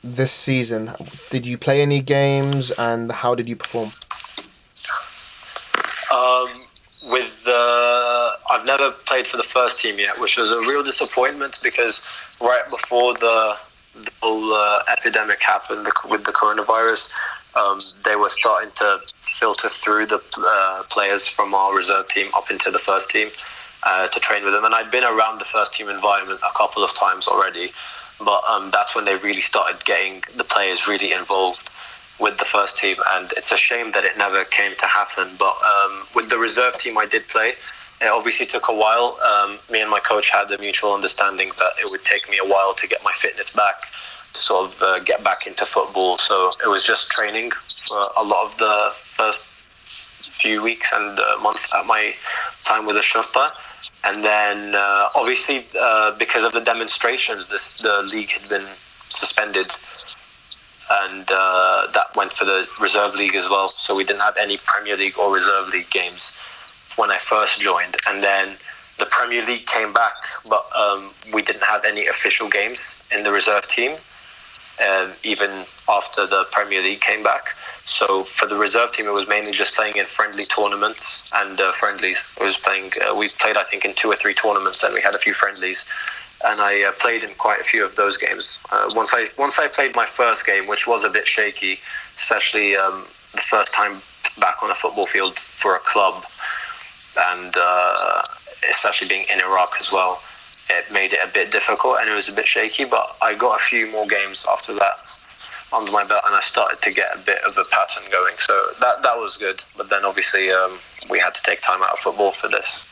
this season? Did you play any games, and how did you perform? I've never played for the first team yet, which was a real disappointment, because right before the whole epidemic happened with the coronavirus, they were starting to filter through the players from our reserve team up into the first team to train with them. And I'd been around the first team environment a couple of times already, but that's when they really started getting the players really involved with the first team, and it's a shame that it never came to happen. But with the reserve team I did play, it obviously took a while. Me and my coach had a mutual understanding that it would take me a while to get my fitness back, to sort of get back into football. So it was just training for a lot of the first few weeks and months at my time with Al-Shorta. And then obviously because of the demonstrations, the league had been suspended, and that went for the reserve league as well. So we didn't have any Premier League or reserve league games when I first joined. And then the Premier League came back, but we didn't have any official games in the reserve team, even after the Premier League came back. So for the reserve team, it was mainly just playing in friendly tournaments and friendlies. We played, I think, in 2 or 3 tournaments, and we had a few friendlies. And I played in quite a few of those games. Once I played my first game, which was a bit shaky, especially the first time back on a football field for a club, and especially being in Iraq as well, it made it a bit difficult and it was a bit shaky. But I got a few more games after that under my belt, and I started to get a bit of a pattern going. So that was good. But then obviously we had to take time out of football for this.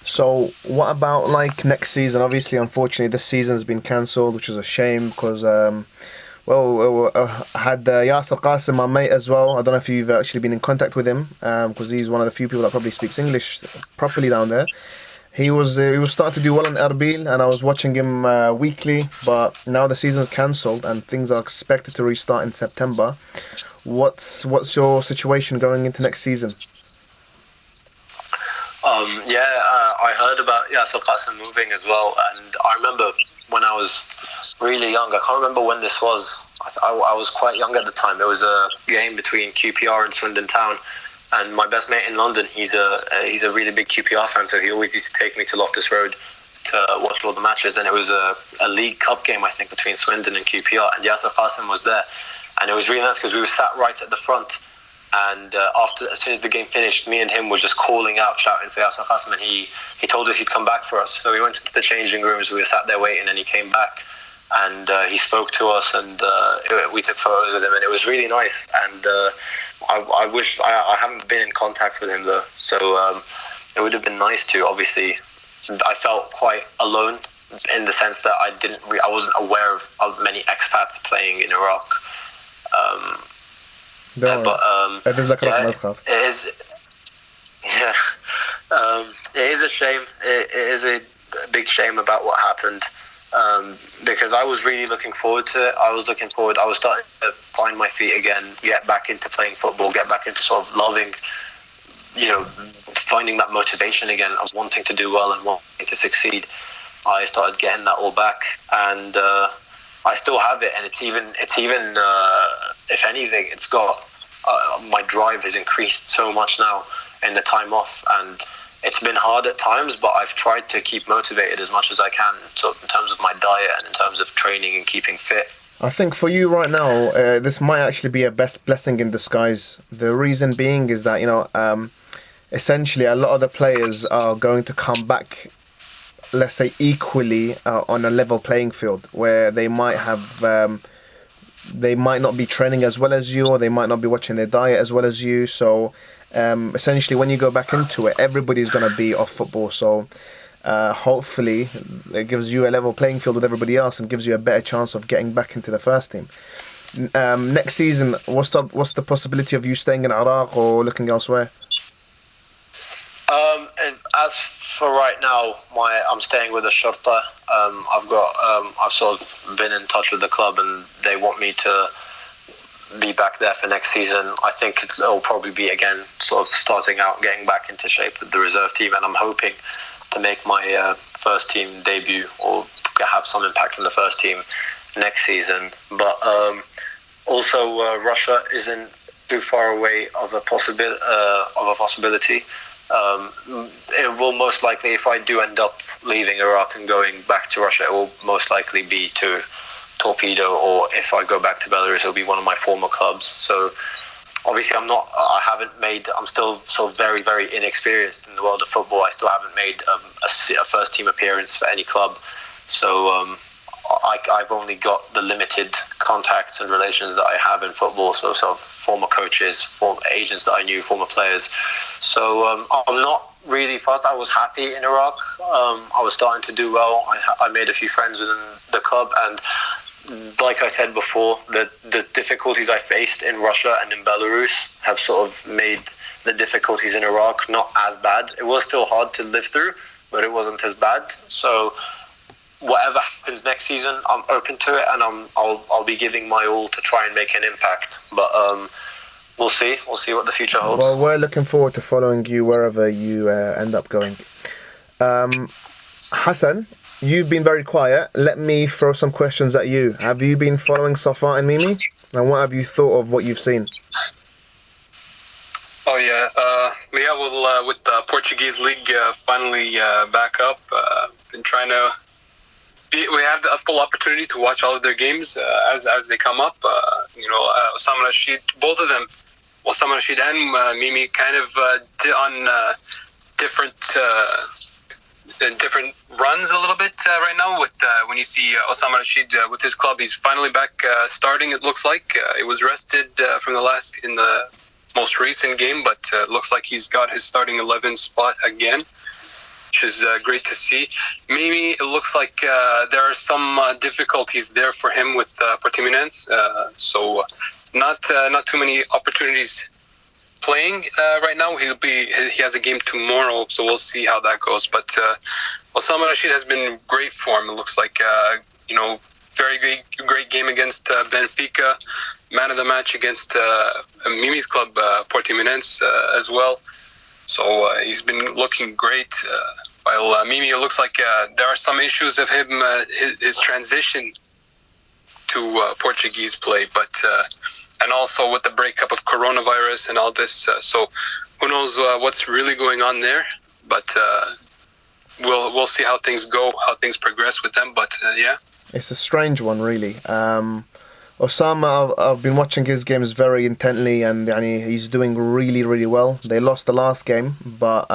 So what about next season? Obviously, unfortunately, this season's been cancelled, which is a shame, because I had Yasser Qasim, my mate, as well. I don't know if you've actually been in contact with him, because he's one of the few people that probably speaks English properly down there. He was starting to do well in Erbil, and I was watching him weekly. But now the season's cancelled, and things are expected to restart in September. What's your situation going into next season? I heard about Yasser Qasim moving as well, and I remember when I was really young, I can't remember when this was, I was quite young at the time. It was a game between QPR and Swindon Town, and my best mate in London, he's a really big QPR fan, so he always used to take me to Loftus Road to watch all the matches, and it was a League Cup game, I think, between Swindon and QPR, and Yasser Qasim was there, and it was really nice because we were sat right at the front. And as soon as the game finished, me and him were just calling out, shouting for Yasser Qasim, and he told us he'd come back for us. So we went into the changing rooms, we were sat there waiting, and he came back, and he spoke to us, and we took photos with him, and it was really nice. And I wish I haven't been in contact with him though, so it would have been nice to. Obviously, I felt quite alone in the sense that I wasn't aware of many expats playing in Iraq. Don't But worry. yeah, it is. Yeah, it is a shame. It is a big shame about what happened. Because I was really looking forward to it. I was starting to find my feet again, get back into playing football, get back into sort of loving, finding that motivation again of wanting to do well and wanting to succeed. I started getting that all back, and I still have it. And it's even if anything, it's got my drive has increased so much now in the time off, and it's been hard at times, but I've tried to keep motivated as much as I can, so in terms of my diet and in terms of training and keeping fit. I think for you right now, this might actually be a best blessing in disguise. The reason being is that, essentially a lot of the players are going to come back, let's say, equally on a level playing field, where they might have... they might not be training as well as you, or they might not be watching their diet as well as you, so... essentially, when you go back into it, everybody's going to be off football. So hopefully it gives you a level playing field with everybody else and gives you a better chance of getting back into the first team. Next season, what's the possibility of you staying in Iraq or looking elsewhere? And as for right now, I'm staying with Al-Shorta. I've sort of been in touch with the club, and they want me to be back there for next season. I think it'll probably be again sort of starting out, getting back into shape with the reserve team, and I'm hoping to make my first team debut or have some impact in the first team next season. But also Russia isn't too far away of a possibility. It will most likely, if I do end up leaving Iraq and going back to Russia, it will most likely be to Torpedo, or if I go back to Belarus, it'll be one of my former clubs. So obviously I'm still so very, very inexperienced in the world of football. I still haven't made a first team appearance for any club. So I've only got the limited contacts and relations that I have in football. So sort of former coaches, former agents that I knew, former players. So I'm not really fast. I was happy in Iraq. I was starting to do well. I made a few friends within the club, and like I said before, the difficulties I faced in Russia and in Belarus have sort of made the difficulties in Iraq not as bad. It was still hard to live through, but it wasn't as bad. So whatever happens next season, I'm open to it, and I'll be giving my all to try and make an impact. But we'll see what the future holds. Well, we're looking forward to following you wherever you end up going. Hassan, you've been very quiet. Let me throw some questions at you. Have you been following Safaa and Mimi? And what have you thought of what you've seen? Oh, yeah. Well, with the Portuguese league finally back up, been trying to... We have a full opportunity to watch all of their games as they come up. Osama Rashid, both of them, Osama Rashid and Mimi, kind of on different runs a little bit right now. With when you see Osama Rashid with his club, he's finally back starting. It looks like it was rested from in the most recent game, but looks like he's got his starting 11 spot again, which is great to see. Mimi, it looks like there are some difficulties there for him with Portimonense, so not too many opportunities playing right now. He has a game tomorrow, so we'll see how that goes. But Osama Rashid has been great for him. It looks like very great game against Benfica, man of the match against Mimi's club Portimonense as well. So he's been looking great. While Mimi, it looks like there are some issues of him, his transition to Portuguese play, but and also with the breakup of coronavirus and all this. So who knows what's really going on there? But we'll see how things go, how things progress with them. But yeah, it's a strange one, really. Osama, I've been watching his games very intently, and he's doing really, really well. They lost the last game, but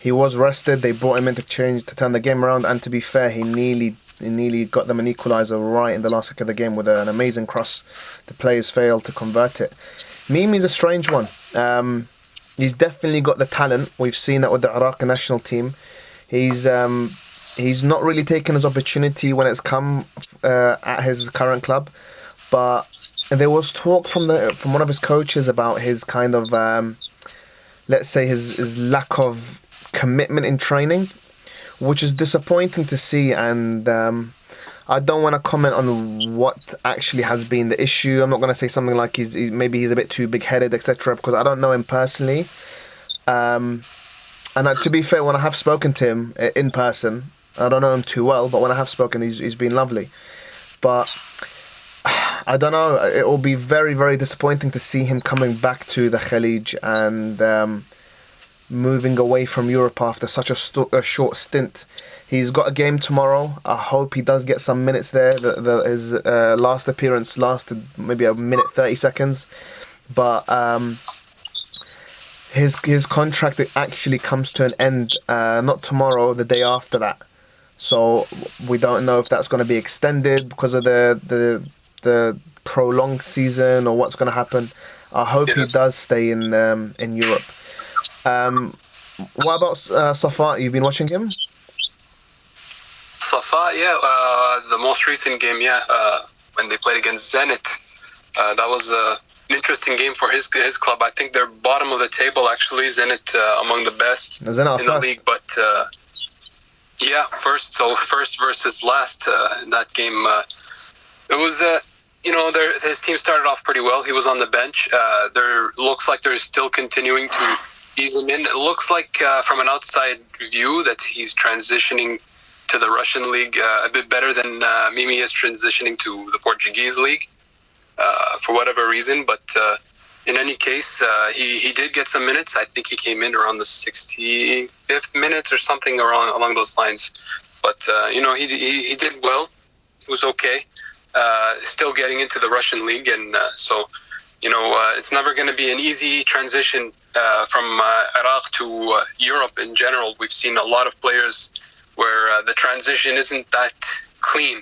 he was rested. They brought him in to turn the game around, and to be fair, he nearly got them an equaliser right in the last kick of the game with an amazing cross. The players failed to convert it. Mimi's a strange one. He's definitely got the talent. We've seen that with the Iraqi national team. He's not really taken his opportunity when it's come at his current club. But there was talk from one of his coaches about his kind of let's say his lack of commitment in training, which is disappointing to see. And I don't want to comment on what actually has been the issue. I'm not going to say something like maybe he's a bit too big-headed, etc., because I don't know him personally. And to be fair, when I have spoken to him in person, I don't know him too well, but when I have spoken, he's been lovely. But I don't know. It will be very, very disappointing to see him coming back to the Khalij and moving away from Europe after such a short stint. He's got a game tomorrow. I hope he does get some minutes there. His last appearance lasted maybe a minute 30 seconds, but his contract actually comes to an end not tomorrow, the day after that. So we don't know if that's going to be extended because of the prolonged season or what's going to happen. I hope he does stay in Europe. What about Safaa? You've been watching him? Safaa, the most recent game, when they played against Zenit, that was an interesting game for his club. I think they're bottom of the table, actually. Zenit among the best in the league, but first versus last in that game. It was his team started off pretty well. He was on the bench. There looks like they're still continuing to ease him in. It looks like from an outside view that he's transitioning to the Russian league a bit better than Mimi is transitioning to the Portuguese league for whatever reason. But in any case, he did get some minutes. I think he came in around the 65th minute or something along those lines. But he did well. It was okay. Still getting into the Russian league, and it's never going to be an easy transition from Iraq to Europe in general. We've seen a lot of players where the transition isn't that clean.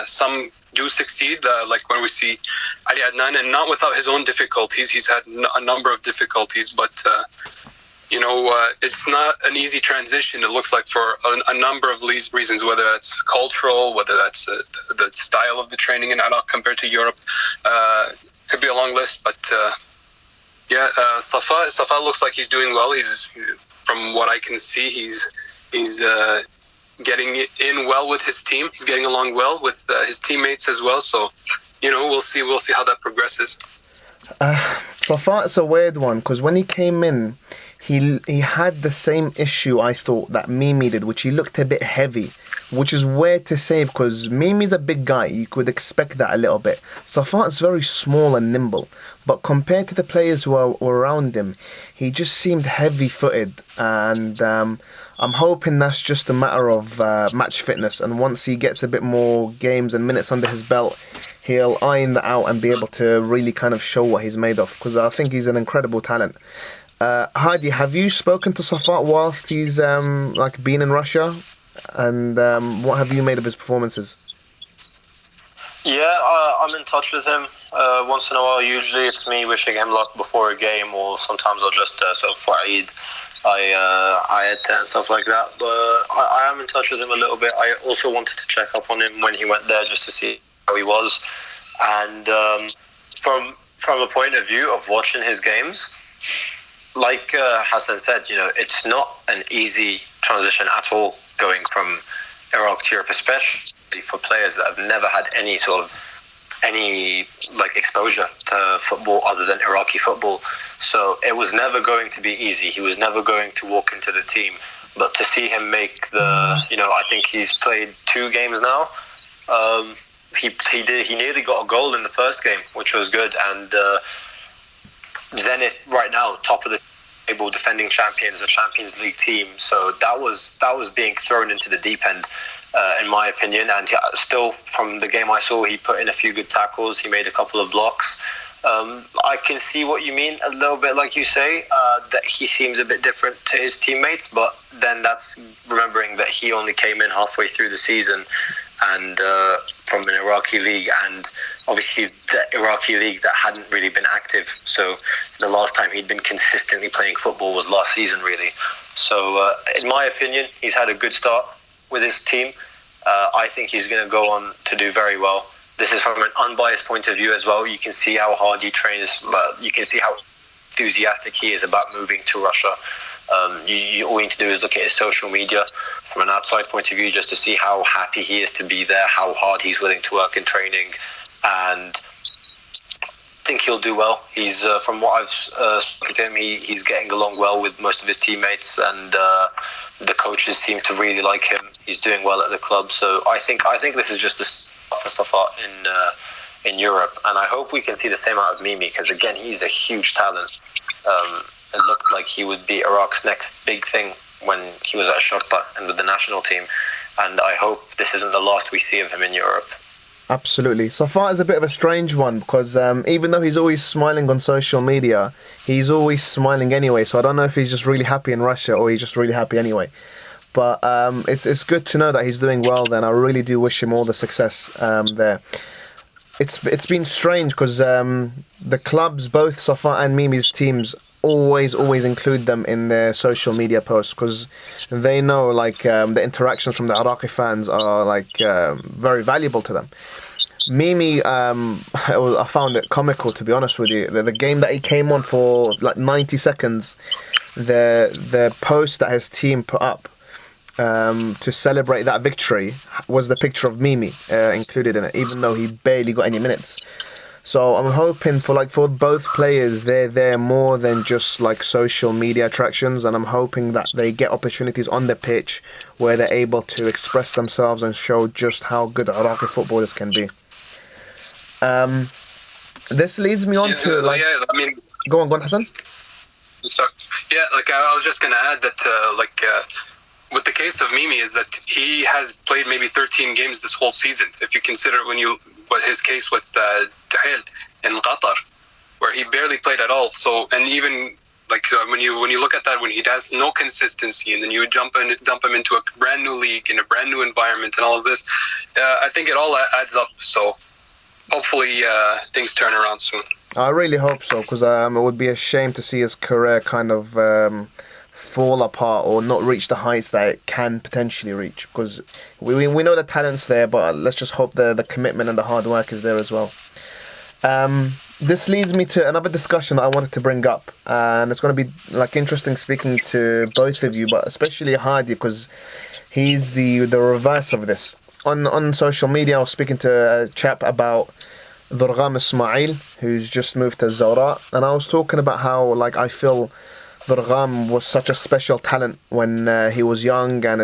Some do succeed, like when we see Ali Adnan, and not without his own difficulties. He's had a number of difficulties, but it's not an easy transition. It looks like for a number of reasons, whether that's cultural, whether that's the style of the training in Iraq compared to Europe. Could be a long list, but Safaa looks like he's doing well. From what I can see, he's getting in well with his team. He's getting along well with his teammates as well. So, we'll see how that progresses. Safaa, it's a weird one because when he came in, he had the same issue I thought that Mimi did, which he looked a bit heavy, which is weird to say because Mimi's a big guy. You could expect that a little bit. Safaa's very small and nimble, but compared to the players who were around him, he just seemed heavy-footed, and I'm hoping that's just a matter of match fitness, and once he gets a bit more games and minutes under his belt, he'll iron that out and be able to really kind of show what he's made of, because I think he's an incredible talent. Hadi, have you spoken to Safaa whilst he's been in Russia? And what have you made of his performances? Yeah, I'm in touch with him once in a while. Usually it's me wishing him luck before a game, or sometimes I'll just for Eid I attend stuff like that. But I am in touch with him a little bit. I also wanted to check up on him when he went there just to see how he was. And from a point of view of watching his games, like Hassan said, it's not an easy transition at all going from Iraq to Europe, especially for players that have never had any exposure to football other than Iraqi football. So it was never going to be easy. He was never going to walk into the team. But to see him make I think he's played 2 games now. He nearly got a goal in the first game, which was good. And Zenit right now, top of the table, defending champions, a Champions League team. So that was being thrown into the deep end, in my opinion. And still, from the game I saw, he put in a few good tackles. He made a couple of blocks. I can see what you mean a little bit, like you say, that he seems a bit different to his teammates. But then that's remembering that he only came in halfway through the season, and from an Iraqi league, and obviously the Iraqi league that hadn't really been active. So the last time he'd been consistently playing football was last season, really. So in my opinion, he's had a good start with his team. I think he's going to go on to do very well. this is from an unbiased point of view as well. You can see how hard he trains, but you can see how enthusiastic he is about moving to Russia. All you need to do is look at his social media from an outside point of view, just to see how happy he is to be there, how hard he's willing to work in training, and I think he'll do well. He's from what I've spoken to him, he's getting along well with most of his teammates, and the coaches seem to really like him. He's doing well at the club, so I think this is just the start for Safaa in Europe, and I hope we can see the same out of Mimi, because again, he's a huge talent. It looked like he would be Iraq's next big thing when he was at Al-Shorta and with the national team, and I hope this isn't the last we see of him in Europe. Absolutely. Safaa is a bit of a strange one, because even though he's always smiling on social media, he's always smiling anyway, so I don't know if he's just really happy in Russia or he's just really happy anyway. But it's good to know that he's doing well then. I really do wish him all the success there. It's been strange because the clubs, both Safaa and Mimi's teams, always include them in their social media posts, because they know like the interactions from the Iraqi fans are like very valuable to them. Mimi, I found it comical, to be honest with you. The game that he came on for like 90 seconds, the post that his team put up to celebrate that victory was the picture of Mimi included in it, even though he barely got any minutes. So I'm hoping for both players, they're there more than just like social media attractions, and I'm hoping that they get opportunities on the pitch where they're able to express themselves and show just how good Iraqi footballers can be. This leads me on to like... Yeah, I mean... Go on, Hassan. Sorry. Yeah, like I was just going to add that with the case of Mimi is that he has played maybe 13 games this whole season. If you consider what his case with Tahil in Qatar, where he barely played at all. So, and even like when you look at that, when he has no consistency, and then you dump him into a brand new league in a brand new environment and all of this, I think it all adds up. So hopefully things turn around soon. I really hope so, because it would be a shame to see his career kind of fall apart or not reach the heights that it can potentially reach, because we know the talent's there, but let's just hope the commitment and the hard work is there as well. This leads me to another discussion that I wanted to bring up, and it's going to be like interesting speaking to both of you, but especially Hadi, because he's the reverse of this. On social media, I was speaking to a chap about Durgham Ismail, who's just moved to Zawra, and I was talking about how like I feel Durgham was such a special talent when he was young, and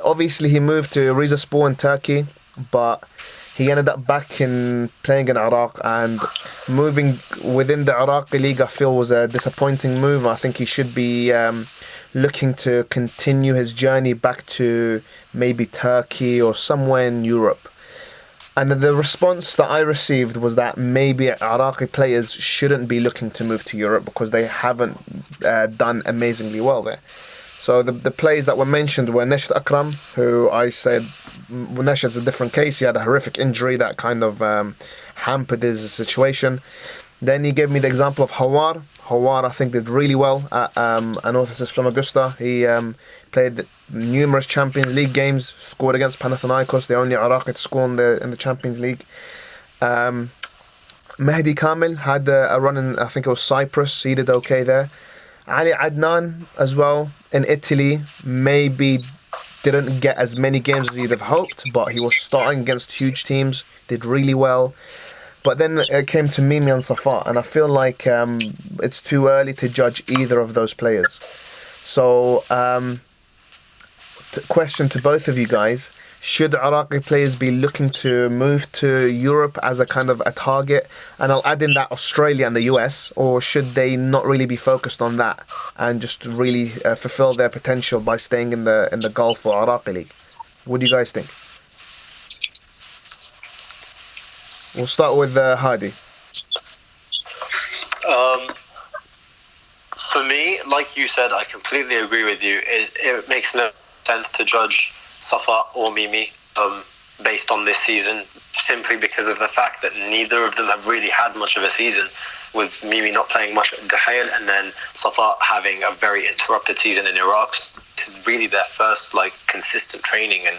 obviously he moved to Rizespor in Turkey, but he ended up back in playing in Iraq, and moving within the Iraqi league I feel was a disappointing move. I think he should be looking to continue his journey back to maybe Turkey or somewhere in Europe. And the response that I received was that maybe Iraqi players shouldn't be looking to move to Europe because they haven't done amazingly well there. So the players that were mentioned were Nashid Akram, who I said, well, Nashid's a different case. He had a horrific injury that kind of hampered his situation. Then he gave me the example of Hawar. Hawar, I think, did really well at Anorthosis Famagusta. He played numerous Champions League games, scored against Panathinaikos, the only Iraqi to score in the Champions League. Mehdi Kamil had a run in, I think it was Cyprus. He did okay there. Ali Adnan as well in Italy, maybe didn't get as many games as he'd have hoped, but he was starting against huge teams, did really well. But then it came to Mimi and Safaa, and I feel like it's too early to judge either of those players. So, question to both of you guys: should Iraqi players be looking to move to Europe as a kind of a target? And I'll add in that Australia and the US, or should they not really be focused on that and just really fulfill their potential by staying in the Gulf or Iraqi League? What do you guys think? We'll start with Hadi. For me, like you said, I completely agree with you. It makes no sense to judge Safaa or Mimi based on this season, simply because of the fact that neither of them have really had much of a season, with Mimi not playing much at Dahail and then Safaa having a very interrupted season in Iraq. This is really their first consistent training, and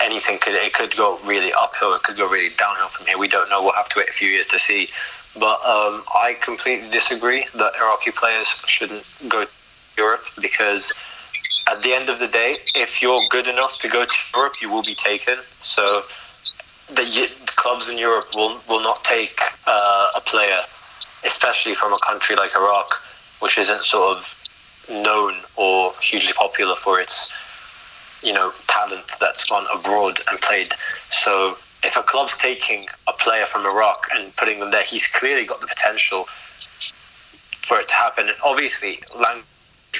anything could go really uphill, it could go really downhill from here. We don't know. We'll have to wait a few years to see. But I completely disagree that Iraqi players shouldn't go to Europe, because at the end of the day, if you're good enough to go to Europe, you will be taken. So the clubs in Europe will not take a player, especially from a country like Iraq, which isn't sort of known or hugely popular for its talent that's gone abroad and played. So if a club's taking a player from Iraq and putting them there, he's clearly got the potential for it to happen. And obviously language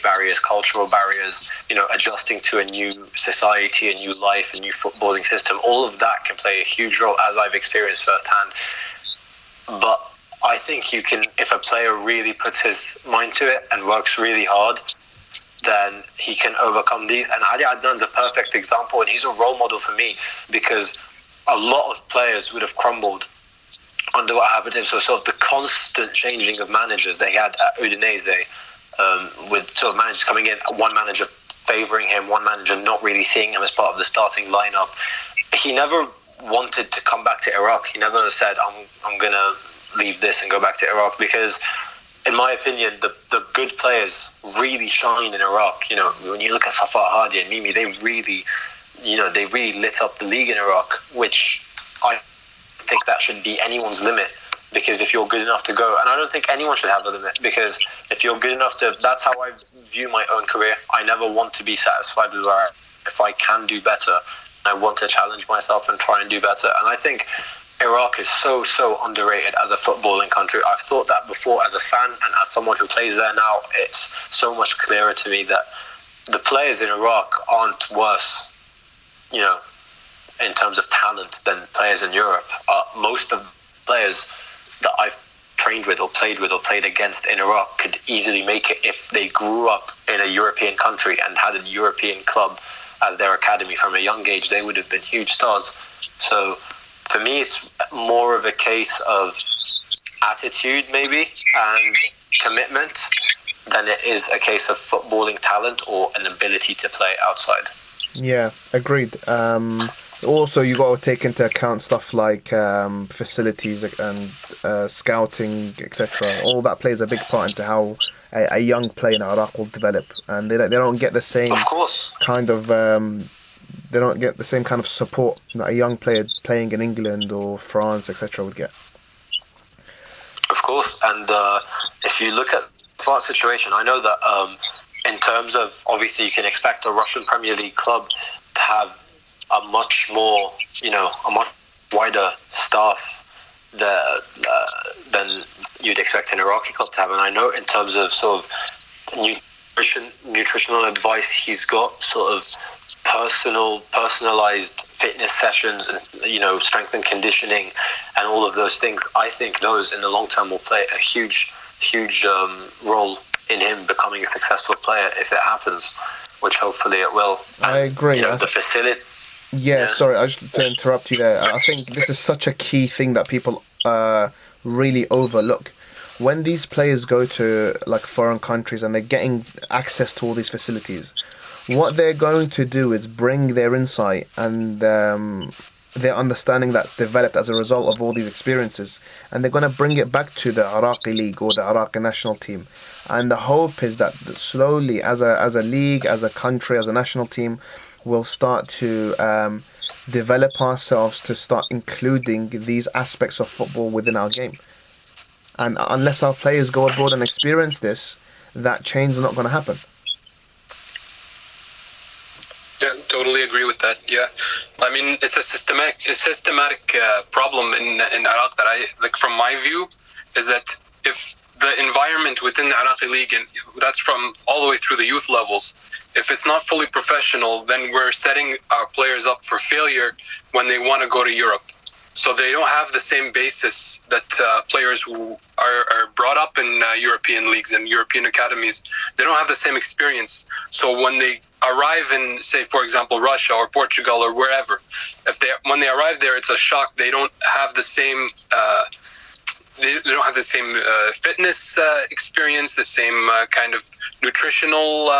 barriers, cultural barriers, adjusting to a new society, a new life, a new footballing system, all of that can play a huge role, as I've experienced firsthand. But I think you can, if a player really puts his mind to it and works really hard, then he can overcome these. And Hadi Adnan's a perfect example, and he's a role model for me, because a lot of players would have crumbled under what happened to him. So sort of the constant changing of managers that he had at Udinese, with sort of managers coming in, one manager favouring him, one manager not really seeing him as part of the starting lineup. He never wanted to come back to Iraq. He never said, I'm going to leave this and go back to Iraq, because in my opinion, the good players really shine in Iraq. When you look at Safaa, Hadi and Mimi, they really lit up the league in Iraq, which I think that should be anyone's limit, because if you're good enough to go, and I don't think anyone should have a limit, because if you're good enough to, that's how I view my own career. I never want to be satisfied with where if I can do better, I want to challenge myself and try and do better. And I think Iraq is so underrated as a footballing country. I've thought that before as a fan, and as someone who plays there now, it's so much clearer to me that the players in Iraq aren't worse, in terms of talent than players in Europe. Most of the players that I've trained with or played against in Iraq could easily make it if they grew up in a European country and had a European club as their academy from a young age. They would have been huge stars. So for me, it's more of a case of attitude maybe and commitment than it is a case of footballing talent or an ability to play outside. Yeah, agreed. Also, you got to take into account stuff like facilities and scouting, etc. All that plays a big part into how a young player in Iraq will develop, and they don't get the same kind of they don't get the same kind of support that a young player playing in England or France, etc. would get. Of course, and if you look at the situation, I know that in terms of, obviously you can expect a Russian Premier League club to have a much more, a much wider staff than you'd expect an Iraqi club to have. And I know in terms of sort of nutritional advice, he's got sort of personalized fitness sessions and, strength and conditioning and all of those things. I think those in the long term will play a huge role in him becoming a successful player if it happens, which hopefully it will. And, I agree. The facility. Yeah, sorry, I just to interrupt you there. I think this is such a key thing that people really overlook. When these players go to like foreign countries and they're getting access to all these facilities, what they're going to do is bring their insight and their understanding that's developed as a result of all these experiences, and they're going to bring it back to the Iraqi league or the Iraqi national team. And the hope is that slowly, as a league, as a country, as a national team, we'll start to develop ourselves to start including these aspects of football within our game. And unless our players go abroad and experience this, that change is not going to happen. Yeah, totally agree with that. Yeah, I mean, it's a systematic problem in Iraq that I like. From my view, is that if the environment within the Iraqi league, and that's from all the way through the youth levels, if it's not fully professional, then we're setting our players up for failure when they want to go to Europe. So they don't have the same basis that players who are brought up in European leagues and European academies, they don't have the same experience. So when they arrive in, say, for example, Russia or Portugal or wherever, when they arrive there, it's a shock. They don't have the same fitness experience, the same kind of nutritional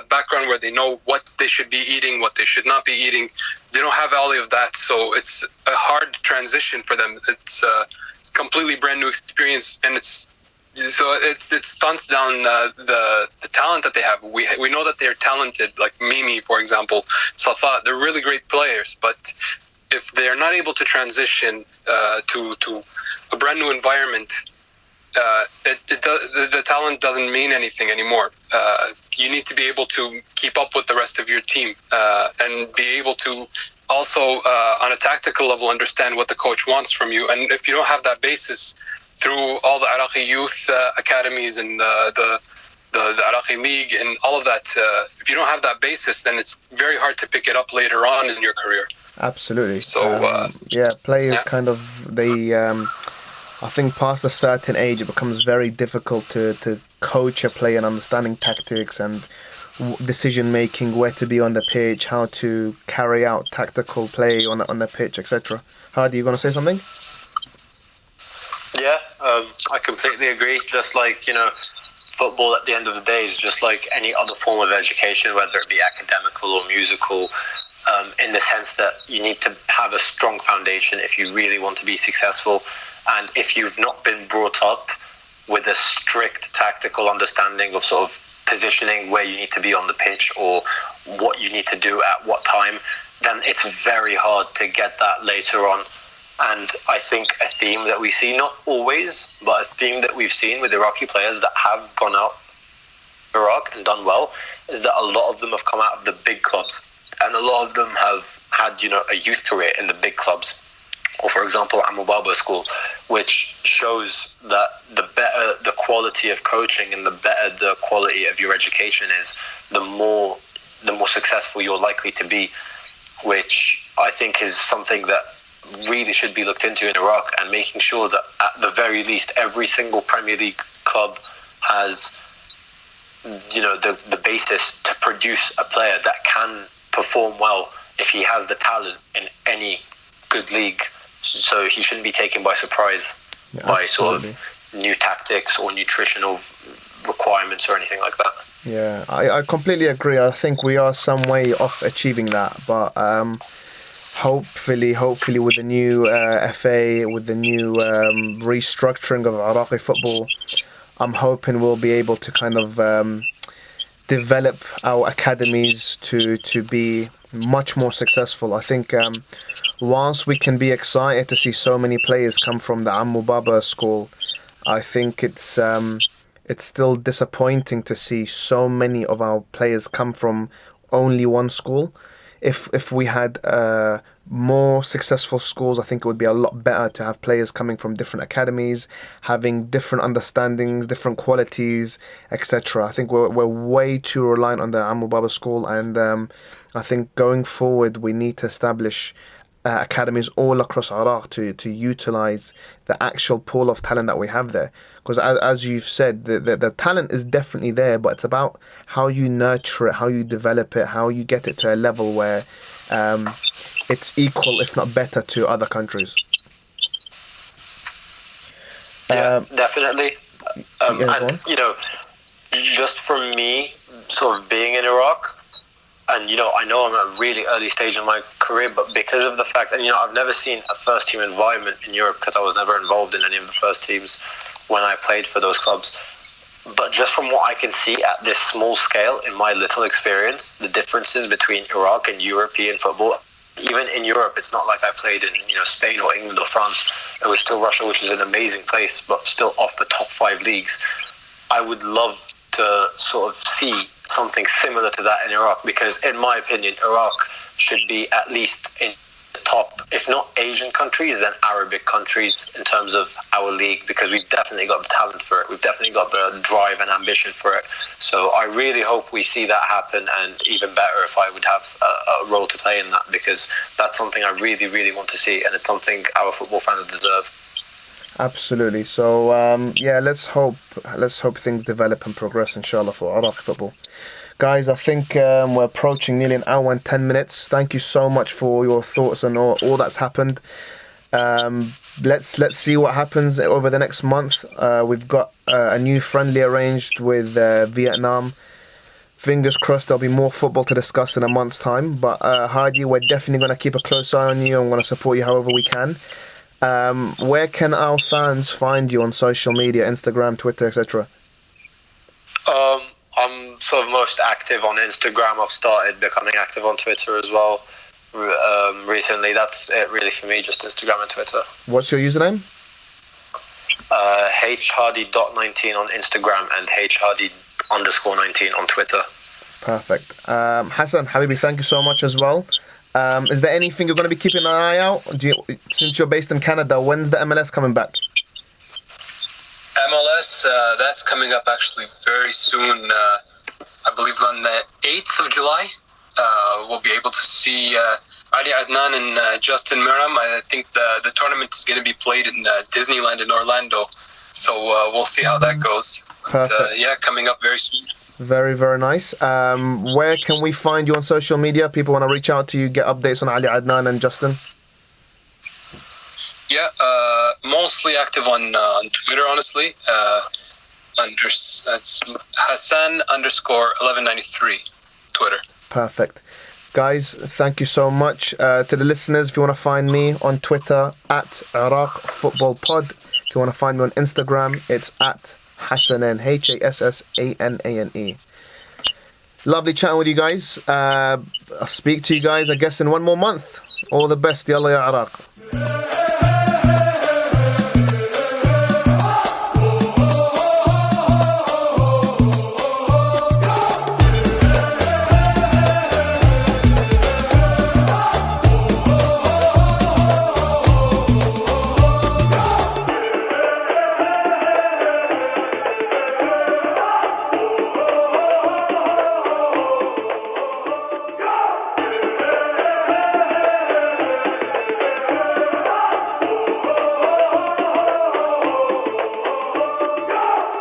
background where they know what they should be eating, what they should not be eating. They don't have all of that, so it's a hard transition for them. It's a completely brand new experience, and it stunts down the talent that they have. We know that they're talented, like Mimi, for example, Safaa. They're really great players, but if they're not able to transition to a brand new environment, the talent doesn't mean anything anymore. You need to be able to keep up with the rest of your team and be able to also, on a tactical level, understand what the coach wants from you. And if you don't have that basis through all the Iraqi youth academies and the Iraqi League and all of that, if you don't have that basis, then it's very hard to pick it up later on in your career. Absolutely. So, players kind of, I think past a certain age, it becomes very difficult to coach a player and understanding tactics and decision making, where to be on the pitch, how to carry out tactical play on the pitch, etc. Hadi, you going to say something? Yeah, I completely agree. Just like, football at the end of the day is just like any other form of education, whether it be academical or musical, in the sense that you need to have a strong foundation if you really want to be successful. And if you've not been brought up with a strict tactical understanding of sort of positioning, where you need to be on the pitch or what you need to do at what time, then it's very hard to get that later on. And I think a theme that we see, not always, but a theme that we've seen with Iraqi players that have gone out Iraq and done well, is that a lot of them have come out of the big clubs, and a lot of them have had, a youth career in the big clubs. Or, for example, Baba School, which shows that the better the quality of coaching and the better the quality of your education is, the more successful you're likely to be, which I think is something that really should be looked into in Iraq, and making sure that at the very least every single Premier League club has the basis to produce a player that can perform well if he has the talent in any good league. So he shouldn't be taken by surprise by sort of new tactics or nutritional requirements or anything like that. Yeah, I completely agree. I think we are some way off achieving that, but hopefully with the new FA, with the new restructuring of Iraqi football, I'm hoping we'll be able to kind of develop our academies to be much more successful. I think whilst we can be excited to see so many players come from the Baba school, I think it's still disappointing to see so many of our players come from only one school. If we had more successful schools, I think it would be a lot better to have players coming from different academies, having different understandings, different qualities, etc. I think we're way too reliant on the Baba school, and I think going forward we need to establish academies all across Iraq to utilize the actual pool of talent that we have there. Because as you've said, the talent is definitely there, but it's about how you nurture it, how you develop it, how you get it to a level where it's equal, if not better, to other countries. Yeah, definitely. And just from me sort of being in Iraq, and I know I'm at a really early stage in my career, but because of the fact that I've never seen a first team environment in Europe, because I was never involved in any of the first teams when I played for those clubs. But just from what I can see at this small scale, in my little experience, the differences between Iraq and European football, even in Europe, it's not like I played in Spain or England or France. It was still Russia, which is an amazing place, but still off the top 5 leagues. I would love to sort of see something similar to that in Iraq, because in my opinion, Iraq should be at least in the top, if not Asian countries, then Arabic countries in terms of our league, because we've definitely got the talent for it. We've definitely got the drive and ambition for it. So I really hope we see that happen, and even better if I would have a role to play in that, because that's something I really, really want to see, and it's something our football fans deserve. Absolutely. So let's hope things develop and progress, inshallah, for Iraqi football. Guys, I think we're approaching nearly an hour and 10 minutes. Thank you so much for your thoughts on all that's happened. Let's see what happens over the next month. We've got a new friendly arranged with Vietnam. fingers crossed there'll be more football to discuss in a month's time. But Hadi, we're definitely going to keep a close eye on you. I'm going to support you however we can. Where can our fans find you on social media, Instagram, Twitter, etc.? I'm sort of most active on Instagram. I've started becoming active on Twitter as well recently. That's it really for me, just Instagram and Twitter. What's your username? Hadi.19 on Instagram and Hadi_19 on Twitter. Perfect. Hassan, Habibi, thank you so much as well. Is there anything you're going to be keeping an eye out? Since you're based in Canada, when's the MLS coming back? MLS, that's coming up actually very soon. I believe on the 8th of July, we'll be able to see Hadi Adnan and Justin Miram. I think the tournament is going to be played in Disneyland in Orlando. So we'll see how that goes. Perfect. Yeah, coming up very soon. Very, very nice. Where can we find you on social media? People want to reach out to you, get updates on Ali Adnan and Justin. Yeah, mostly active on Twitter, honestly. That's Hassan_1193 Twitter. Perfect. Guys, thank you so much. To the listeners, if you want to find me on Twitter, at Iraq Football Pod. If you want to find me on Instagram, it's at Hassanan, Hassane. Lovely chatting with you guys. I'll speak to you guys, I guess, in one more month. All the best. Yalla ya Iraq.